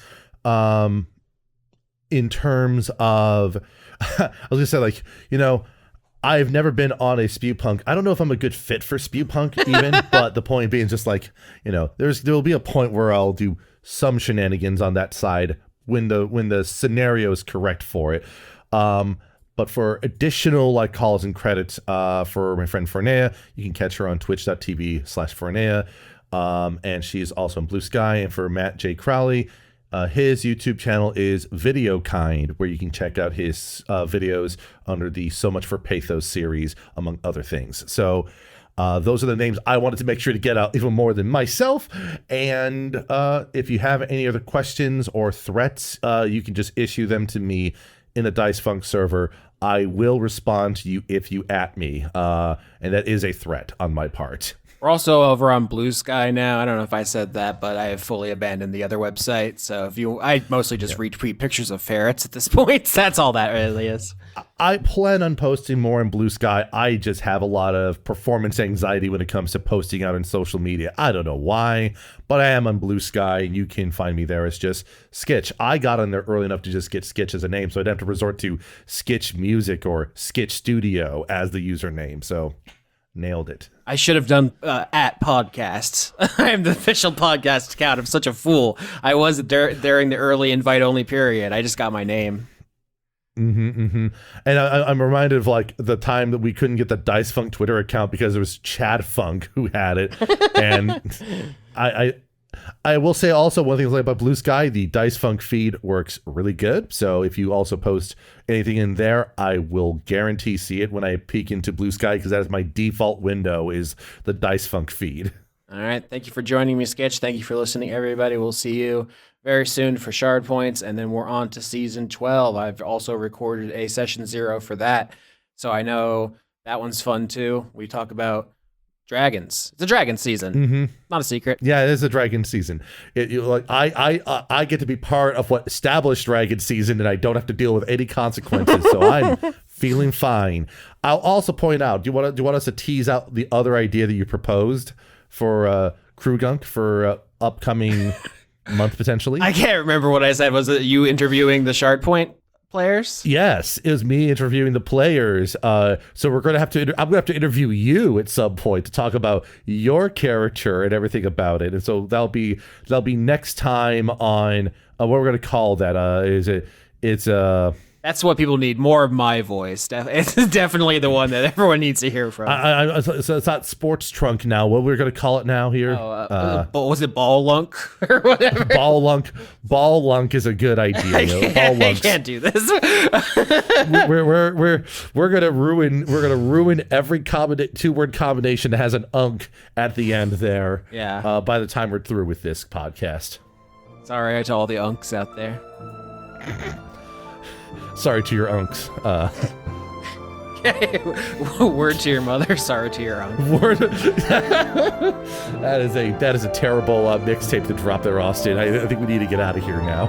In terms of, I was gonna say, like, I've never been on a Spew Punk. I don't know if I'm a good fit for Spew Punk even, but the point being just like, there'll be a point where I'll do some shenanigans on that side when the scenario is correct for it. But for additional like calls and credits for my friend Fornea, you can catch her on twitch.tv/Fornea. And she's also on Blue Sky. And for Matt J. Crowley, his YouTube channel is Video Kind, where you can check out his videos under the So Much for Pathos series, among other things. So those are the names I wanted to make sure to get out even more than myself. And if you have any other questions or threats, you can just issue them to me in the Dice Funk server. I will respond to you if you at me. And that is a threat on my part. We're also over on Blue Sky now. I don't know if I said that, but I have fully abandoned the other website. So I mostly just retweet pictures of ferrets at this point. That's all that really is. I plan on posting more in Blue Sky. I just have a lot of performance anxiety when it comes to posting out on social media. I don't know why, but I am on Blue Sky, and you can find me there. It's just Skitch. I got on there early enough to just get Skitch as a name, so I'd have to resort to Skitch Music or Skitch Studio as the username. So nailed it. I should have done at podcasts. I am the official podcast account. I'm such a fool. I was during the early invite-only period. I just got my name. And I'm reminded of like the time that we couldn't get the Dice Funk Twitter account because it was Chad Funk who had it. And I will say also one thing about Blue Sky, the Dice Funk feed works really good. So if you also post anything in there, I will guarantee see it when I peek into Blue Sky, because that is my default window, is the Dice Funk feed. All right. Thank you for joining me, Skitch. Thank you for listening, everybody. We'll see you very soon for Shard Points, and then we're on to Season 12. I've also recorded a Session 0 for that, so I know that one's fun too. We talk about dragons. It's a dragon season. Not a secret. Yeah, it is a dragon season. I get to be part of what established dragon season, and I don't have to deal with any consequences, so I'm feeling fine. I'll also point out, do you want us to tease out the other idea that you proposed for Crew Gunk for upcoming month potentially? I can't remember what I said. Was it you interviewing the Shardpoint players? Yes, it was me interviewing the players. So we're gonna have to. I'm gonna have to interview you at some point to talk about your character and everything about it. And so that'll be next time on what we're gonna call that. That's what people need, more of my voice. It's definitely the one that everyone needs to hear from. So it's not Sports Trunk now. What we're going to call it now here? Was it Ball Lunk or whatever? Ball Lunk is a good idea. I can't do this. we're gonna ruin every two-word combination that has an unk at the end there. Yeah. By the time we're through with this podcast. Sorry to all the unks out there. Sorry to your unks. Word to your mother, sorry to your uncle. That is a terrible mixtape to drop there, Austin. I think we need to get out of here now.